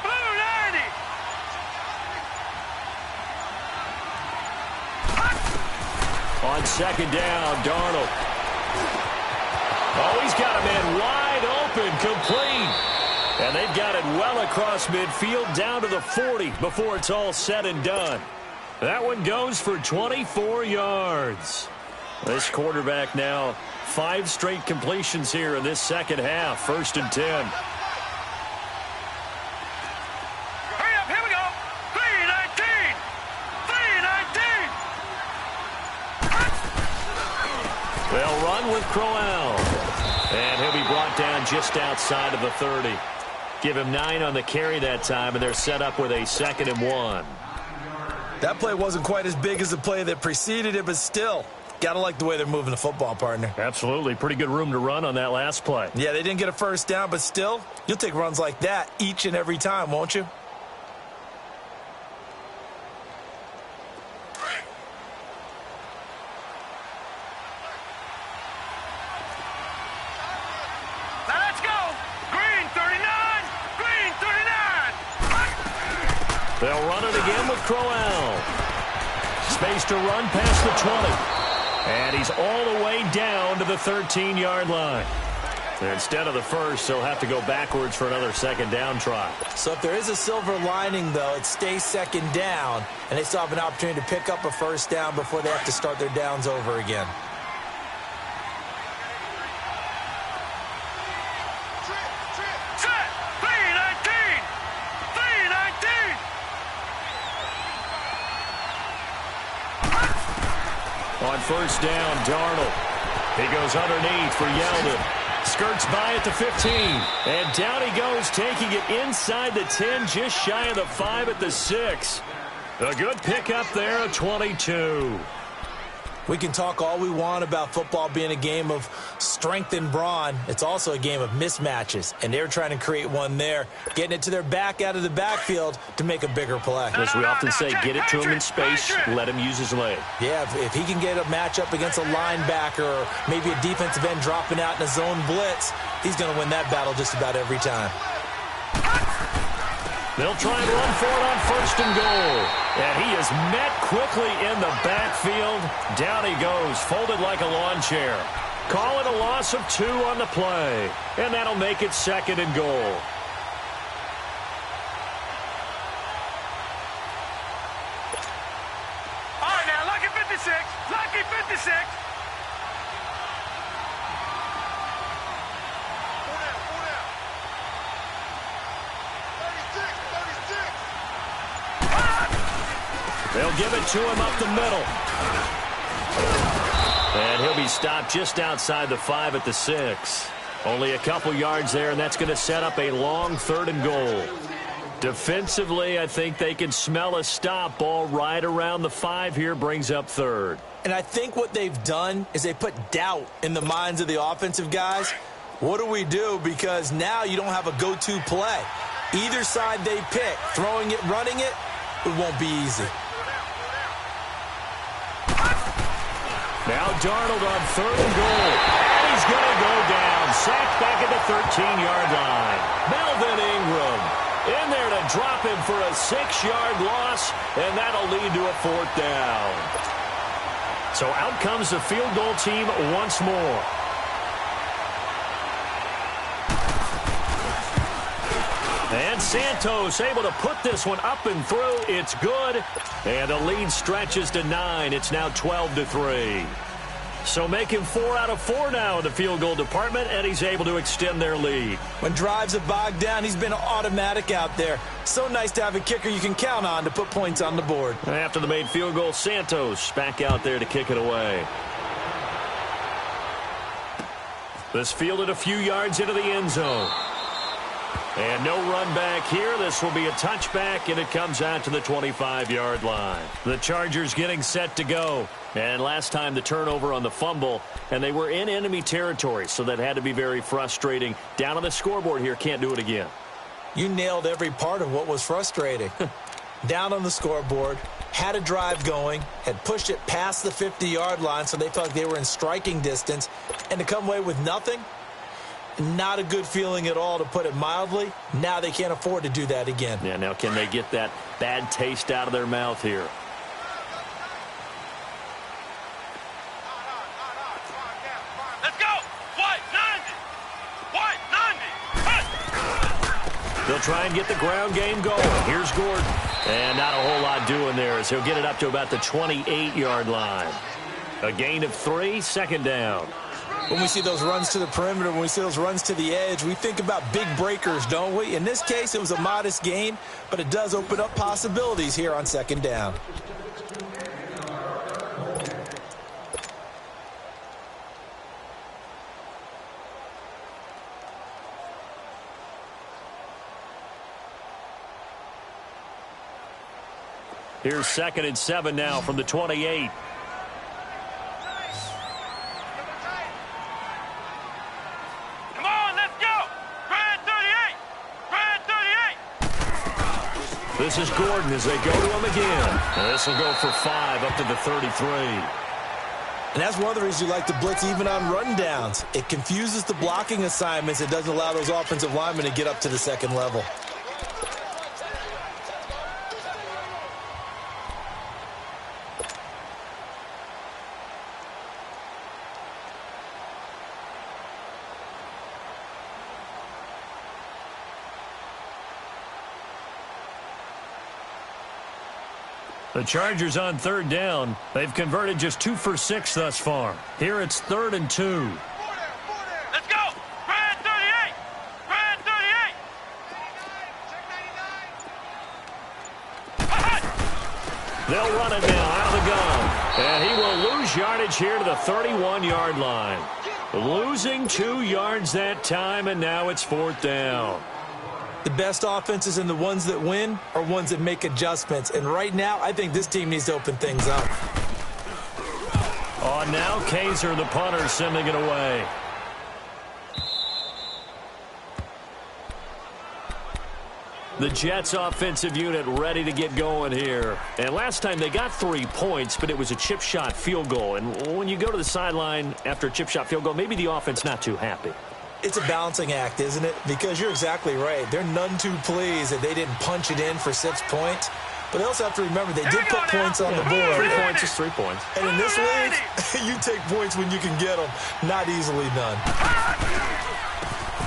Blue 90!
On second down, Darnold. Oh, he's got a man wide open, complete. And they've got it well across midfield down to the 40 before it's all said and done. That one goes for 24 yards. This quarterback now 5 straight completions here in this second half. 1st and 10.
Hurry up, here we go! 319! 319!
They'll run with Crowell. And he'll be brought down just outside of the 30. Give him 9 on the carry that time, and they're set up with a 2nd and 1.
That play wasn't quite as big as the play that preceded it, but still, got to like the way they're moving the football, partner.
Absolutely. Pretty good room to run on that last play.
Yeah, they didn't get a first down, but still, you'll take runs like that each and every time, won't you?
They'll run it again with Crowell. Space to run past the 20. And he's all the way down to the 13-yard line. Instead of the first, they'll have to go backwards for another second down try.
So if there is a silver lining, though, it stays second down, and they still have an opportunity to pick up a first down before they have to start their downs over again.
On first down, Darnold. He goes underneath for Yeldon. Skirts by at the 15. And down he goes, taking it inside the 10, just shy of the 5 at the 6. A good pickup there at 22.
We can talk all we want about football being a game of strength and brawn. It's also a game of mismatches, and they're trying to create one there, getting it to their back out of the backfield to make a bigger play.
As we often say, get it to him in space, let him use his leg.
Yeah, if he can get a matchup against a linebacker or maybe a defensive end dropping out in a zone blitz, he's going to win that battle just about every time.
They'll try and run for it on first and goal. And he is met quickly in the backfield. Down he goes, folded like a lawn chair. Call it a loss of 2 on the play. And that'll make it second and goal.
All right, now, lucky 56. Lucky 56.
They'll give it to him up the middle. And he'll be stopped just outside the 5 at the 6. Only a couple yards there, and that's going to set up a long third and goal. Defensively, I think they can smell a stop. Ball right around the 5 here, brings up third.
And I think what they've done is they put doubt in the minds of the offensive guys. What do we do? Because now you don't have a go-to play. Either side they pick, throwing it, running it, it won't be easy.
Now Darnold on third and goal. And he's going to go down. Sacked back at the 13-yard line. Melvin Ingram in there to drop him for a 6-yard loss, and that'll lead to a 4th down. So out comes the field goal team once more. And Santos able to put this one up and through. It's good. And the lead stretches to 9. It's now 12-3. So making 4 out of 4 now in the field goal department, and he's able to extend their lead.
When drives have bogged down, he's been automatic out there. So nice to have a kicker you can count on to put points on the board.
After the made field goal, Santos back out there to kick it away. This fielded a few yards into the end zone. And no run back here. This will be a touchback, and it comes out to the 25-yard line. The Chargers getting set to go. And last time the turnover on the fumble, and they were in enemy territory, so that had to be very frustrating. Down on the scoreboard here, can't do it again.
You nailed every part of what was frustrating. Down on the scoreboard, had a drive going, had pushed it past the 50-yard line, so they felt like they were in striking distance, and to come away with nothing, not a good feeling at all, to put it mildly. Now they can't afford to do that again.
Yeah, now can they get that bad taste out of their mouth here?
Let's go. White 90. White 90.
They'll try and get the ground game going. Here's Gordon. And not a whole lot doing there as he'll get it up to about the 28-yard line. A gain of 3, second down.
When we see those runs to the perimeter, when we see those runs to the edge, we think about big breakers, don't we? In this case, it was a modest gain, but it does open up possibilities here on second down.
Here's 2nd and 7 now from the 28.
Come on, let's go. Brad 38. Brad 38.
This is Gordon as they go to him again. And this will go for 5 up to the 33.
And that's one of the reasons you like to blitz even on rundowns. It confuses the blocking assignments. It doesn't allow those offensive linemen to get up to the second level.
The Chargers on third down. They've converted just 2 for 6 thus far. Here it's 3rd and 2.
Let's go! Red 38! Red 38!
They'll run it now out of the gun. And he will lose yardage here to the 31-yard line. Losing 2 yards that time, and now it's 4th down.
The best offenses and the ones that win are ones that make adjustments. And right now, I think this team needs to open things up.
On now, Kaiser, the punter, sending it away. The Jets offensive unit ready to get going here. And last time they got 3 points, but it was a chip shot field goal. And when you go to the sideline after a chip shot field goal, maybe the offense not too happy.
It's a balancing act, isn't it? Because you're exactly right. They're none too pleased that they didn't punch it in for 6 points. But they also have to remember they did put points on the board.
3 points is 3 points.
And in this league, you take points when you can get them. Not easily done.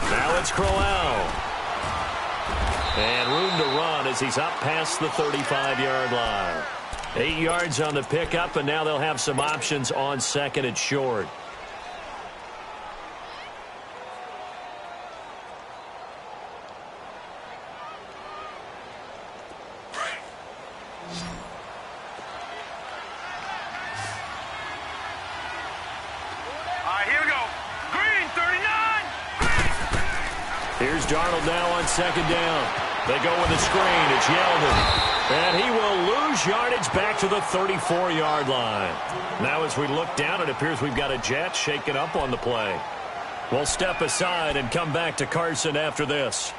Now it's Crowell. And room to run as he's up past the 35-yard line. 8 yards on the pickup, and now they'll have some options on 2nd and short. Here's Darnold now on 2nd down. They go with a screen. It's Yeldon. And he will lose yardage back to the 34-yard line. Now as we look down, it appears we've got a Jet shaken up on the play. We'll step aside and come back to Carson after this.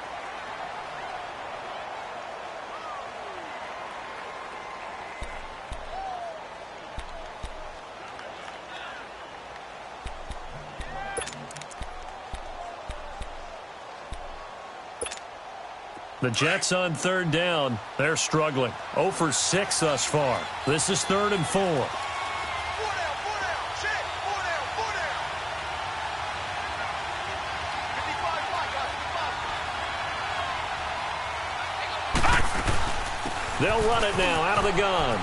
The Jets on 3rd down. They're struggling. 0 for 6 thus far. This is 3rd and 4. They'll run it now out of the gun.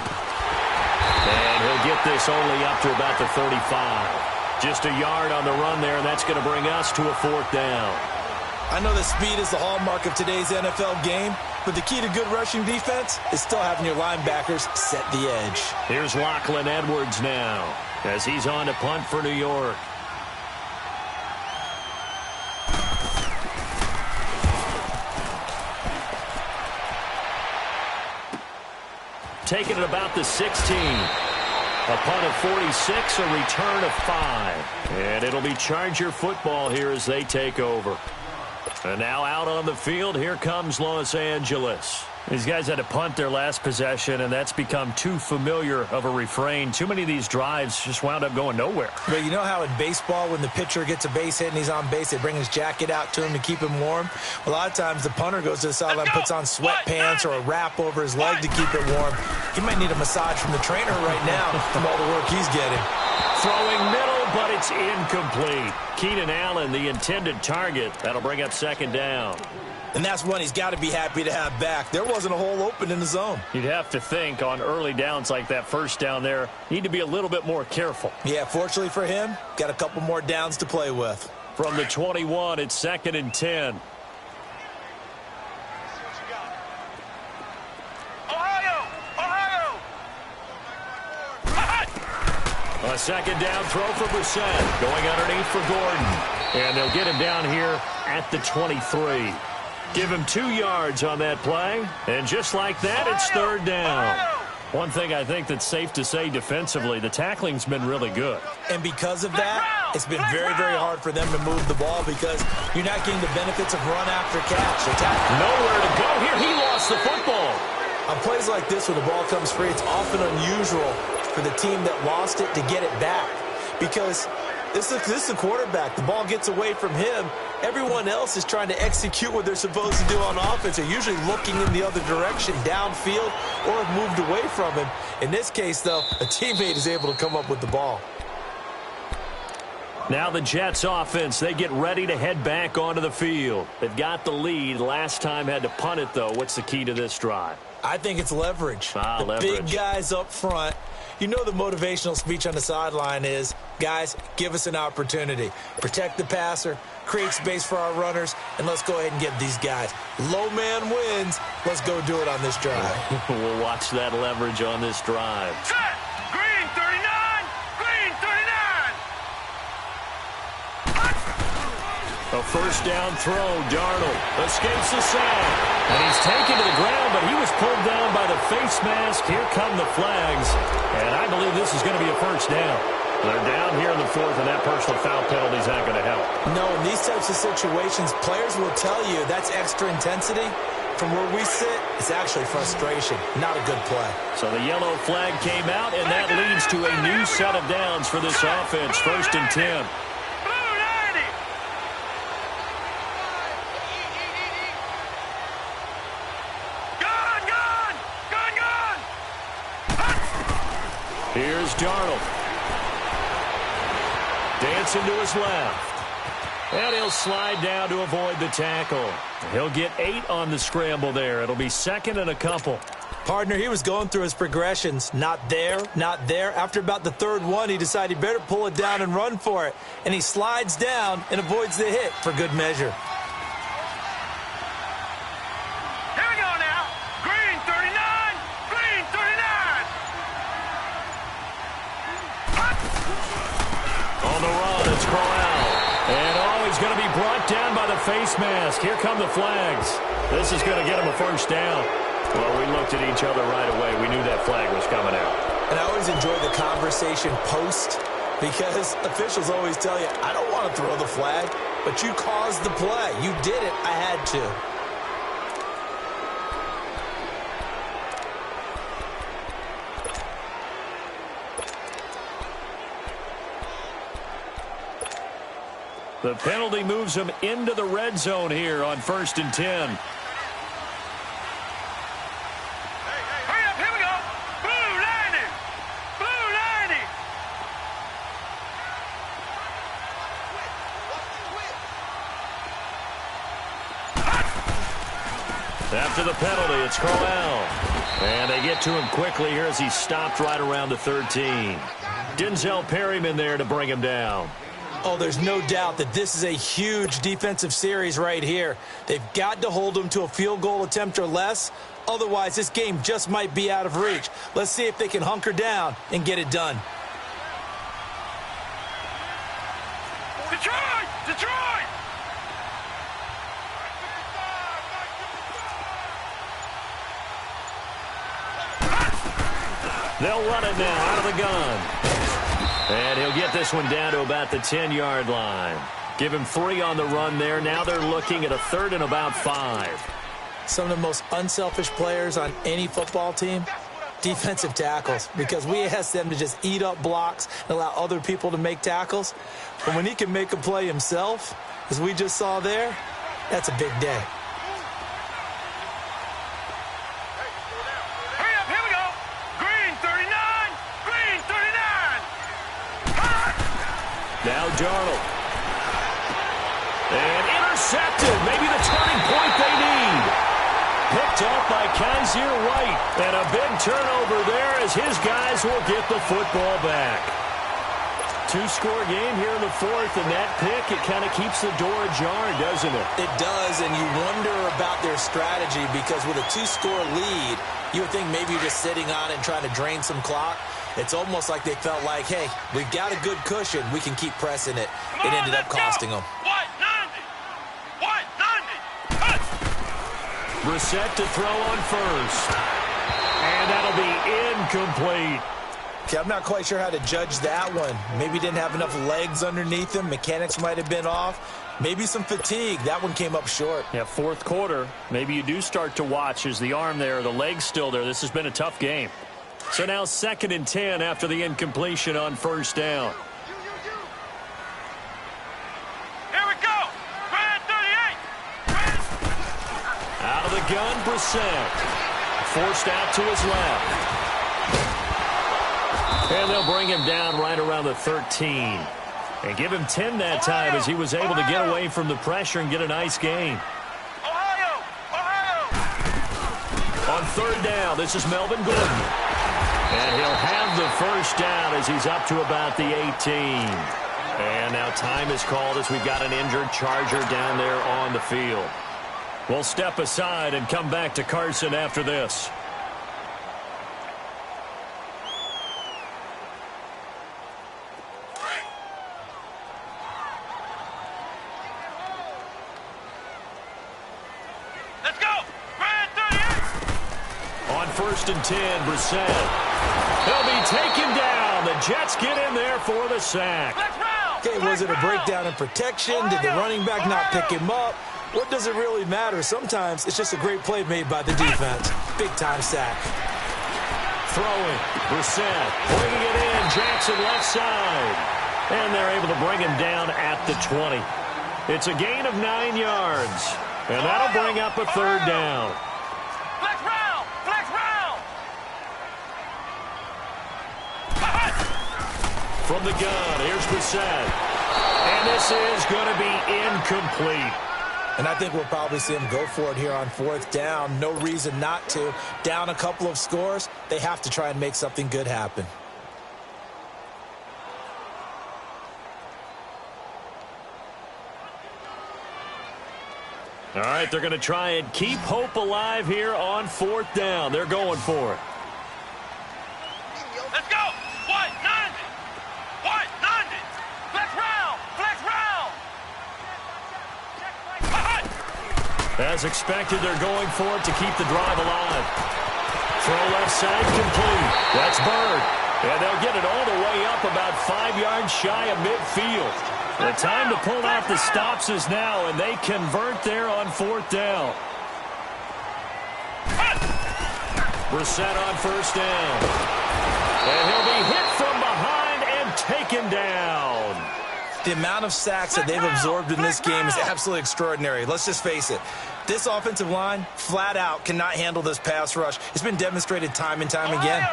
And he'll get this only up to about the 35. Just a yard on the run there, and that's going to bring us to a 4th down.
I know that speed is the hallmark of today's NFL game, but the key to good rushing defense is still having your linebackers set the edge.
Here's Lachlan Edwards now as he's on to punt for New York. Taking it about the 16. A punt of 46, a return of 5. And it'll be Charger football here as they take over. And now out on the field, here comes Los Angeles. These guys had to punt their last possession, and that's become too familiar of a refrain. Too many of these drives just wound up going nowhere.
But you know how in baseball, when the pitcher gets a base hit and he's on base, they bring his jacket out to him to keep him warm? A lot of times the punter goes to the sideline, puts on sweatpants or a wrap over his leg to keep it warm. He might need a massage from the trainer right now from all the work he's getting.
Throwing middle, but it's incomplete. Keenan Allen, the intended target. That'll bring up 2nd down.
And that's one he's got to be happy to have back. There wasn't a hole open in the zone.
You'd have to think on early downs like that first down there, need to be a little bit more careful.
Yeah, fortunately for him, got a couple more downs to play with.
From the 21, it's 2nd and 10. A 2nd down throw for Brissett. Going underneath for Gordon. And they'll get him down here at the 23. Give him 2 yards on that play. And just like that, it's 3rd down. One thing I think that's safe to say defensively, the tackling's been really good.
And because of that, it's been very, very hard for them to move the ball because you're not getting the benefits of run after catch.
Nowhere to go here. He lost the football.
On plays like this where the ball comes free, it's often unusual for the team that lost it to get it back because this is the quarterback. The ball gets away from him. Everyone else is trying to execute what they're supposed to do on offense. They're usually looking in the other direction, downfield, or have moved away from him. In this case, though, a teammate is able to come up with the ball.
Now the Jets offense, they get ready to head back onto the field. They've got the lead. Last time had to punt it, though. What's the key to this drive?
I think it's leverage. The
leverage.
Big guys up front. You know the motivational speech on the sideline is, guys, give us an opportunity. Protect the passer, create space for our runners, and let's go ahead and get these guys. Low man wins. Let's go do it on this drive.
We'll watch that leverage on this drive.
Set! Green 39! Green 39!
A first down throw. Darnold escapes the sack. And he's taken to the ground, but he was pulled down by the face mask. Here come the flags. And I believe this is going to be a first down. They're down here in the fourth, and that personal foul penalty is not going to help.
No, in these types of situations, players will tell you that's extra intensity. From where we sit, it's actually frustration, not a good play.
So the yellow flag came out, and that leads to a new set of downs for this offense. First and 10. Here's Darnold. Dancing to his left. And he'll slide down to avoid the tackle. He'll get 8 on the scramble there. It'll be second and a couple.
Partner, he was going through his progressions. Not there, not there. After about the third one, he decided he better pull it down and run for it. And he slides down and avoids the hit for good measure.
Here we go now. Green 39! Green 39!
On the run, it's Crowell. And he's going to be brought down by the face mask. Here come the flags. This is going to get him a first down. Well, we looked at each other right away. We knew that flag was coming out.
And I always enjoy the conversation post because officials always tell you, I don't want to throw the flag, but you caused the play. You did it. I had to.
The penalty moves him into the red zone here on first and 10.
Hurry up, here we go. Blue 90! Blue 90!
After the penalty, it's Crowell. And they get to him quickly here as he's stopped right around the 13. Denzel Perryman there to bring him down.
Oh, there's no doubt that this is a huge defensive series right here. They've got to hold them to a field goal attempt or less. Otherwise, this game just might be out of reach. Let's see if they can hunker down and get it done.
Detroit! Detroit!
They'll run it now out of the gun. And he'll get this one down to about the 10-yard line. Give him 3 on the run there. Now they're looking at a third and about 5.
Some of the most unselfish players on any football team, defensive tackles, because we ask them to just eat up blocks and allow other people to make tackles. But when he can make a play himself, as we just saw there, that's a big day.
Now Darnold. And intercepted. Maybe the turning point they need. Picked up by Kaiser White. And a big turnover there as his guys will get the football back. 2-score game here in the fourth, and that pick, it kind of keeps the door ajar, doesn't it?
It does, and you wonder about their strategy because with a 2-score lead, you would think maybe you're just sitting on it and trying to drain some clock. It's almost like they felt like, hey, we've got a good cushion. We can keep pressing it. It ended up costing them.
White 90! White 90!
Brissett to throw on first. And that'll be incomplete.
Okay, I'm not quite sure how to judge that one. Maybe didn't have enough legs underneath him. Mechanics might have been off. Maybe some fatigue. That one came up short.
Yeah, fourth quarter. Maybe you do start to watch. Is the arm there, the leg's still there. This has been a tough game. So now 2nd and 10 after the incompletion on first down.
Here we go. Red 38.
Out of the gun, Brissett. Forced out to his left. And they'll bring him down right around the 13. And give him 10 that time as he was able to get away from the pressure and get a nice gain. On third down, this is Melvin Gordon. And he'll have the first down as he's up to about the 18. And now time is called as we've got an injured Charger down there on the field. We'll step aside and come back to Carson after this.
Let's go! Ryan 38!
On 1st and 10, Brissett. He'll be taken down. The Jets get in there for the sack.
Okay, was it a breakdown in protection? Did the running back not pick him up? What does it really matter? Sometimes it's just a great play made by the defense. Big-time sack.
Throwing. Brissett bringing it in. Jackson left side. And they're able to bring him down at the 20. It's a gain of 9 yards. And that'll bring up a third down.
Flex round! Flex round!
From the gun, here's Brissett. And this is going to be incomplete.
And I think we'll probably see him go for it here on 4th down. No reason not to. Down a couple of scores, they have to try and make something good happen.
All right, they're going to try and keep hope alive here on 4th down. They're going for it.
Let's go! White 90! White 90! Flex round! Flex round!
As expected, they're going for it to keep the drive alive. Throw left side complete. That's Bird. And they'll get it all the way up about 5 yards shy of midfield. The time to pull out the stops is now, and they convert there on 4th down. Brissett on 1st down. And he'll be hit from behind and taken down.
The amount of sacks that they've absorbed in this game is absolutely extraordinary. Let's just face it. This offensive line, flat out, cannot handle this pass rush. It's been demonstrated time and time again.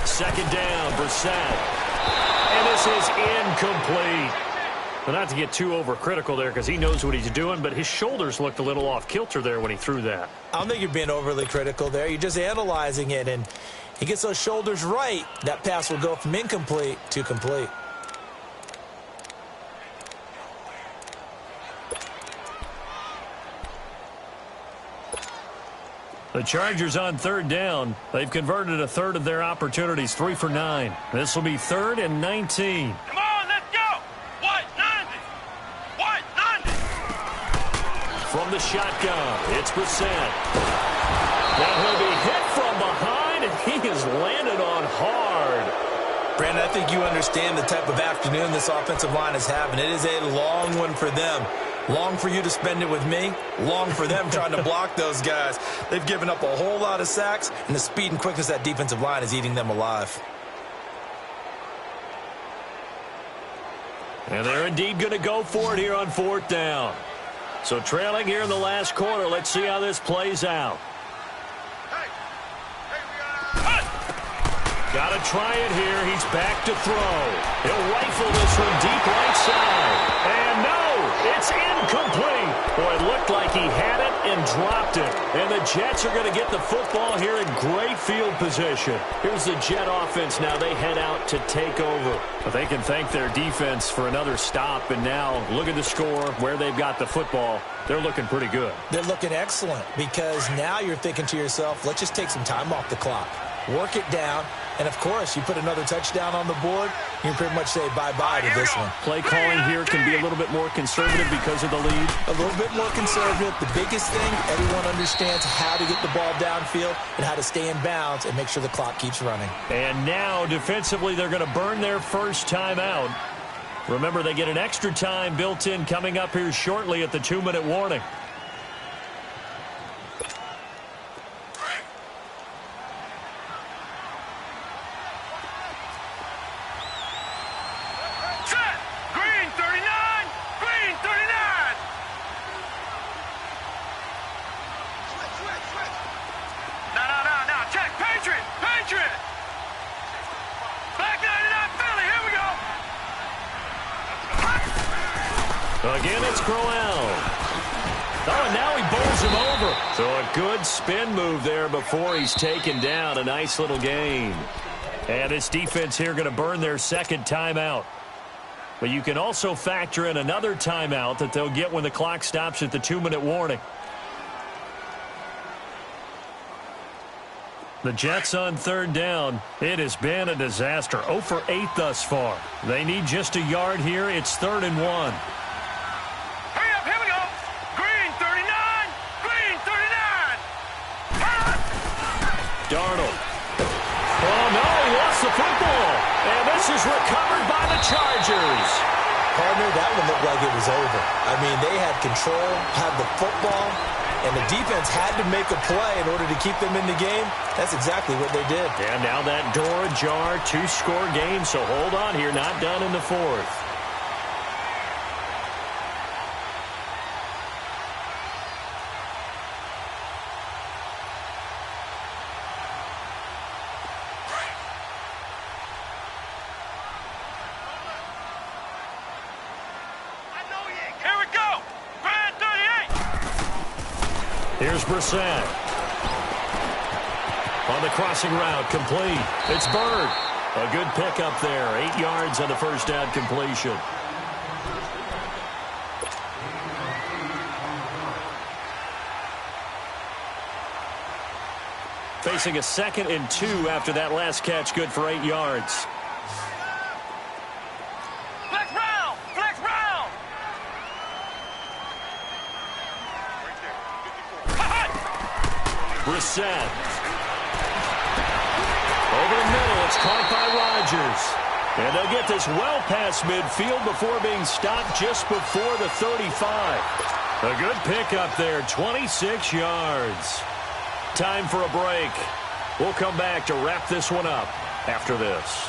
Second down, Brissett. And this is incomplete. But not to get too overcritical there because he knows what he's doing, but his shoulders looked a little off kilter there when he threw that.
I don't think you're being overly critical there. You're just analyzing it, and he gets those shoulders right. That pass will go from incomplete to complete.
The Chargers on 3rd down. They've converted a third of their opportunities, 3 for 9. This will be 3rd and 19.
Come on, let's go! White 90! White 90!
From the shotgun, it's Brissett. Now he'll be hit from behind, and he is landed on hard.
Brandon, I think you understand the type of afternoon this offensive line is having. It is a long one for them. Long for you to spend it with me. Long for them trying to block those guys. They've given up a whole lot of sacks, and the speed and quickness of that defensive line is eating them alive.
And they're indeed going to go for it here on 4th down. So trailing here in the last quarter. Let's see how this plays out. Got to try it here. He's back to throw. He'll rifle this from deep right side. And no, it's incomplete. Boy, it looked like he had it and dropped it. And the Jets are going to get the football here in great field position. Here's the Jet offense now. They head out to take over. But they can thank their defense for another stop. And now look at the score, where they've got the football. They're looking pretty good.
They're looking excellent because now you're thinking to yourself, let's just take some time off the clock. Work it down. And, of course, you put another touchdown on the board, you can pretty much say bye-bye to this one.
Play calling here can be a little bit more conservative because of the lead.
A little bit more conservative. The biggest thing, everyone understands how to get the ball downfield and how to stay in bounds and make sure the clock keeps running.
And now, defensively, they're going to burn their first timeout. Remember, they get an extra time built in coming up here shortly at the 2-minute warning.
Back 99 Philly!
Again, it's Crowell. Oh, and now he bowls him over. So a good spin move there before he's taken down. A nice little gain. And this defense here going to burn their second timeout. But you can also factor in another timeout that they'll get when the clock stops at the 2-minute warning. The Jets on third down. It has been a disaster. 0 for 8 thus far. They need just a yard here. It's 3rd and 1.
Hurry up, here we go. Green 39. Green 39.
Darnold. Oh, no, he lost the football. And this is recovered by the Chargers.
Partner, that one looked like it was over. I mean, they had control, had the football, and the defense had to make a play in order to keep them in the game. That's exactly what they did.
And now that door ajar, 2-score game, so hold on here, not done in the 4th.
Here we go. Grand 38.
Here's Brissett. On the crossing route, complete. It's Bird. A good pickup there. 8 yards on the first down completion. Facing a 2nd and 2 after that last catch, good for 8 yards.
Flex round. Flex round.
Brissett. Over the middle, it's caught by Rodgers. And they'll get this well past midfield before being stopped just before the 35. A good pickup there, 26 yards. Time for a break. We'll come back to wrap this one up after this.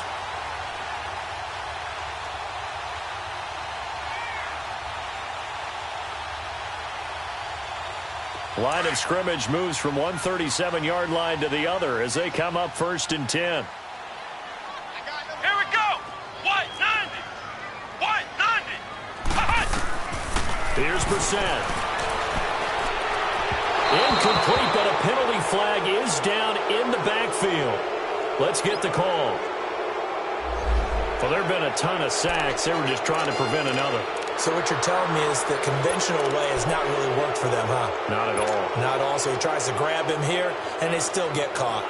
Line of scrimmage moves from one 37-yard line to the other as they come up 1st and 10.
Here we go. White 90. White 90.
Here's Brissett. Incomplete, but a penalty flag is down in the backfield. Let's get the call. Well, there have been a ton of sacks. They were just trying to prevent another.
So what you're telling me is the conventional way has not really worked for them, huh?
Not at all.
Not at all. So he tries to grab him here, and they still get caught.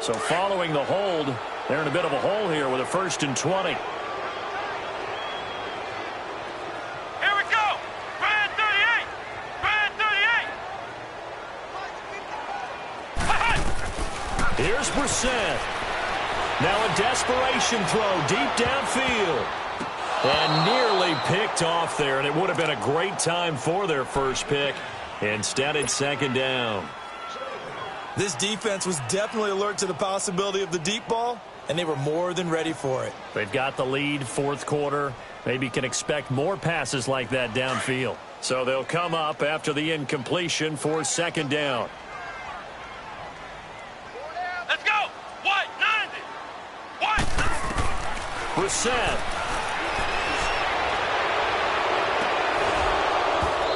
So following the hold, they're in a bit of a hole here with a 1st and 20.
Here we go. Grand 38. Grand 38.
Here's Brissett. Now a desperation throw deep downfield. And nearly picked off there, and it would have been a great time for their first pick. Instead, it's 2nd down.
This defense was definitely alert to the possibility of the deep ball, and they were more than ready for it.
They've got the lead, 4th quarter. Maybe can expect more passes like that downfield. So they'll come up after the incompletion for 2nd down.
Let's go. White 90. White.
Brissett.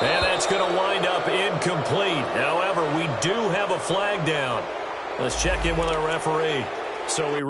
And that's going to wind up incomplete. However, we do have a flag down. Let's check in with our referee. So we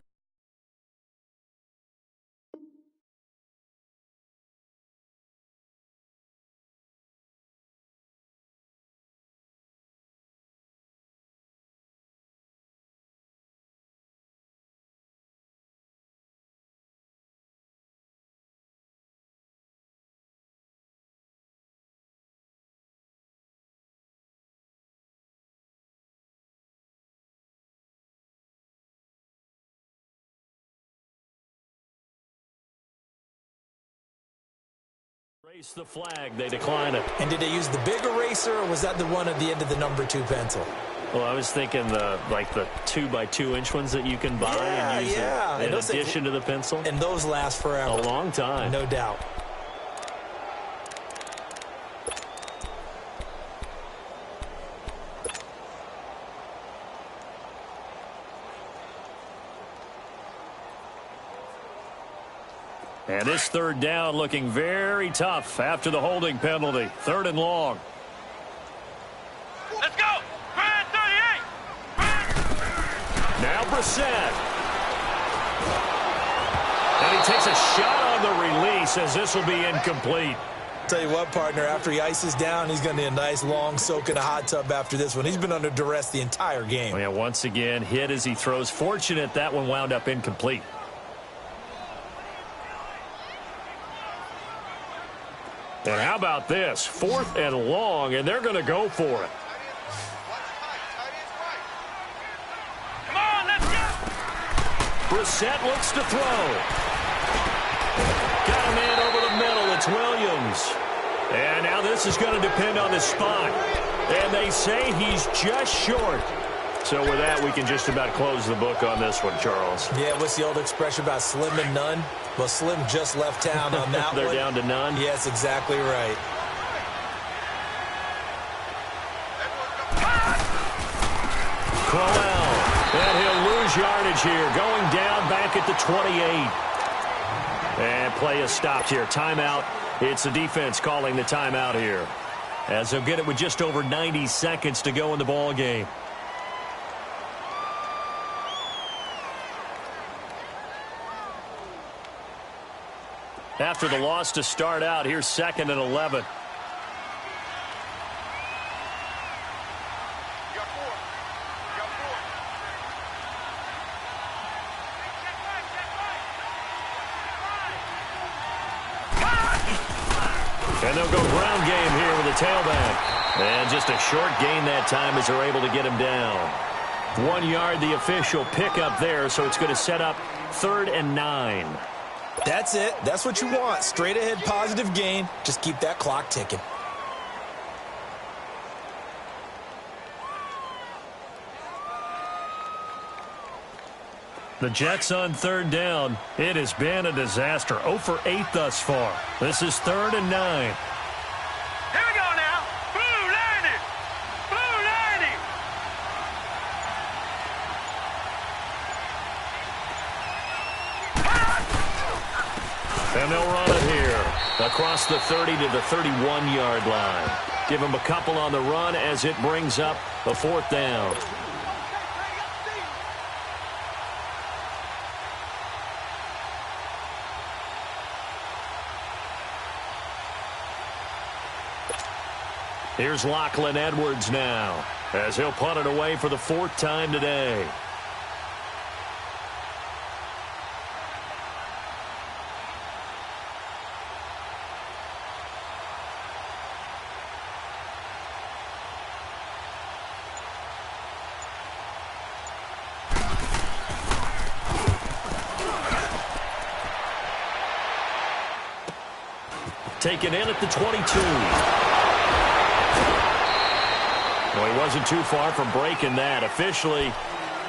raise the flag. They decline it.
And did they use the big eraser, or was that the one at the end of the number 2 pencil?
Well, I was thinking the 2-by-2-inch ones that you can buy and use in addition to the pencil.
And those last forever.
A long time.
No doubt.
And this third down looking very tough after the holding penalty. 3rd and long.
Let's go! Red 38!
Now Brissett. And he takes a shot on the release as this will be incomplete.
Tell you what, partner, after he ices down, he's going to need a nice long soak in a hot tub after this one. He's been under duress the entire game.
Yeah, once again, hit as he throws. Fortunate that one wound up incomplete. And how about this? 4th and long, and they're going to go for it.
Come on, let's go!
Brissett looks to throw. Got a man over the middle. It's Williams. And now this is going to depend on the spot. And they say he's just short. So with that, we can just about close the book on this one, Charles.
Yeah, what's the old expression about slim and none? Well, Slim just left town on that
They're
one.
down to none?
Yes, exactly right.
Crowell. And he'll lose yardage here. Going down back at the 28. And play is stopped here. Timeout. It's the defense calling the timeout here, as they'll get it with just over 90 seconds to go in the ball game. After the loss to start out, here's 2nd and 11. And they'll go ground game here with a tailback. And just a short gain that time as they're able to get him down. 1 yard, the official pickup there, so it's going to set up 3rd and 9.
That's it. That's what you want. Straight ahead positive gain. Just keep that clock ticking.
The Jets on 3rd down. It has been a disaster. 0 for 8 thus far. This is 3rd and 9.
Here we go now. Blue 90! Blue 90!
And they'll run it here across the 30 to the 31-yard line. Give them a couple on the run as it brings up the 4th down. Here's Lachlan Edwards now, as he'll punt it away for the 4th time today. Taken in at the 22. Well, he wasn't too far from breaking that. Officially,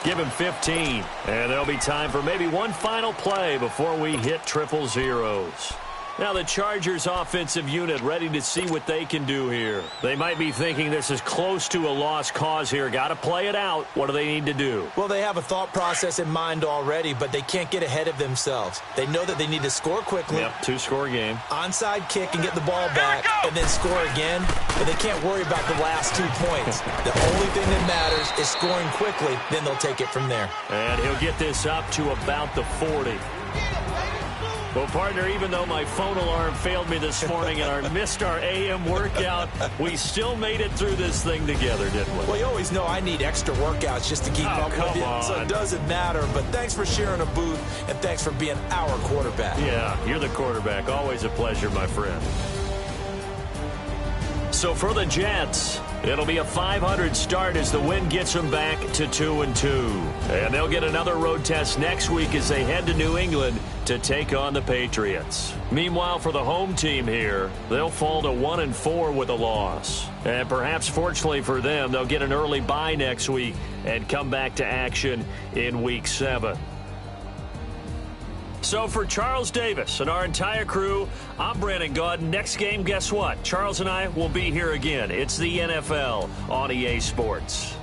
give him 15. And there'll be time for maybe one final play before we hit triple zeros. Now the Chargers offensive unit ready to see what they can do here. They might be thinking this is close to a lost cause here. Got to play it out. What do they need to do?
Well, they have a thought process in mind already, but they can't get ahead of themselves. They know that they need to score quickly.
Yep, 2-score game.
Onside kick and get the ball back and then score again. But they can't worry about the last 2 points. The only thing that matters is scoring quickly. Then they'll take it from there.
And he'll get this up to about the 40. Well, partner, even though my phone alarm failed me this morning and I missed our AM workout, we still made it through this thing together, didn't we?
Well, you always know I need extra workouts just to keep up with you, so it doesn't matter. But thanks for sharing a booth, and thanks for being our quarterback.
Yeah, you're the quarterback. Always a pleasure, my friend. So for the Jets, it'll be a .500 start as the win gets them back to 2-2. And they'll get another road test next week as they head to New England to take on the Patriots. Meanwhile, for the home team here, they'll fall to 1-4 with a loss. And perhaps fortunately for them, they'll get an early bye next week and come back to action in Week 7. So for Charles Davis and our entire crew, I'm Brandon Gaudin. Next game, guess what? Charles and I will be here again. It's the NFL on EA Sports.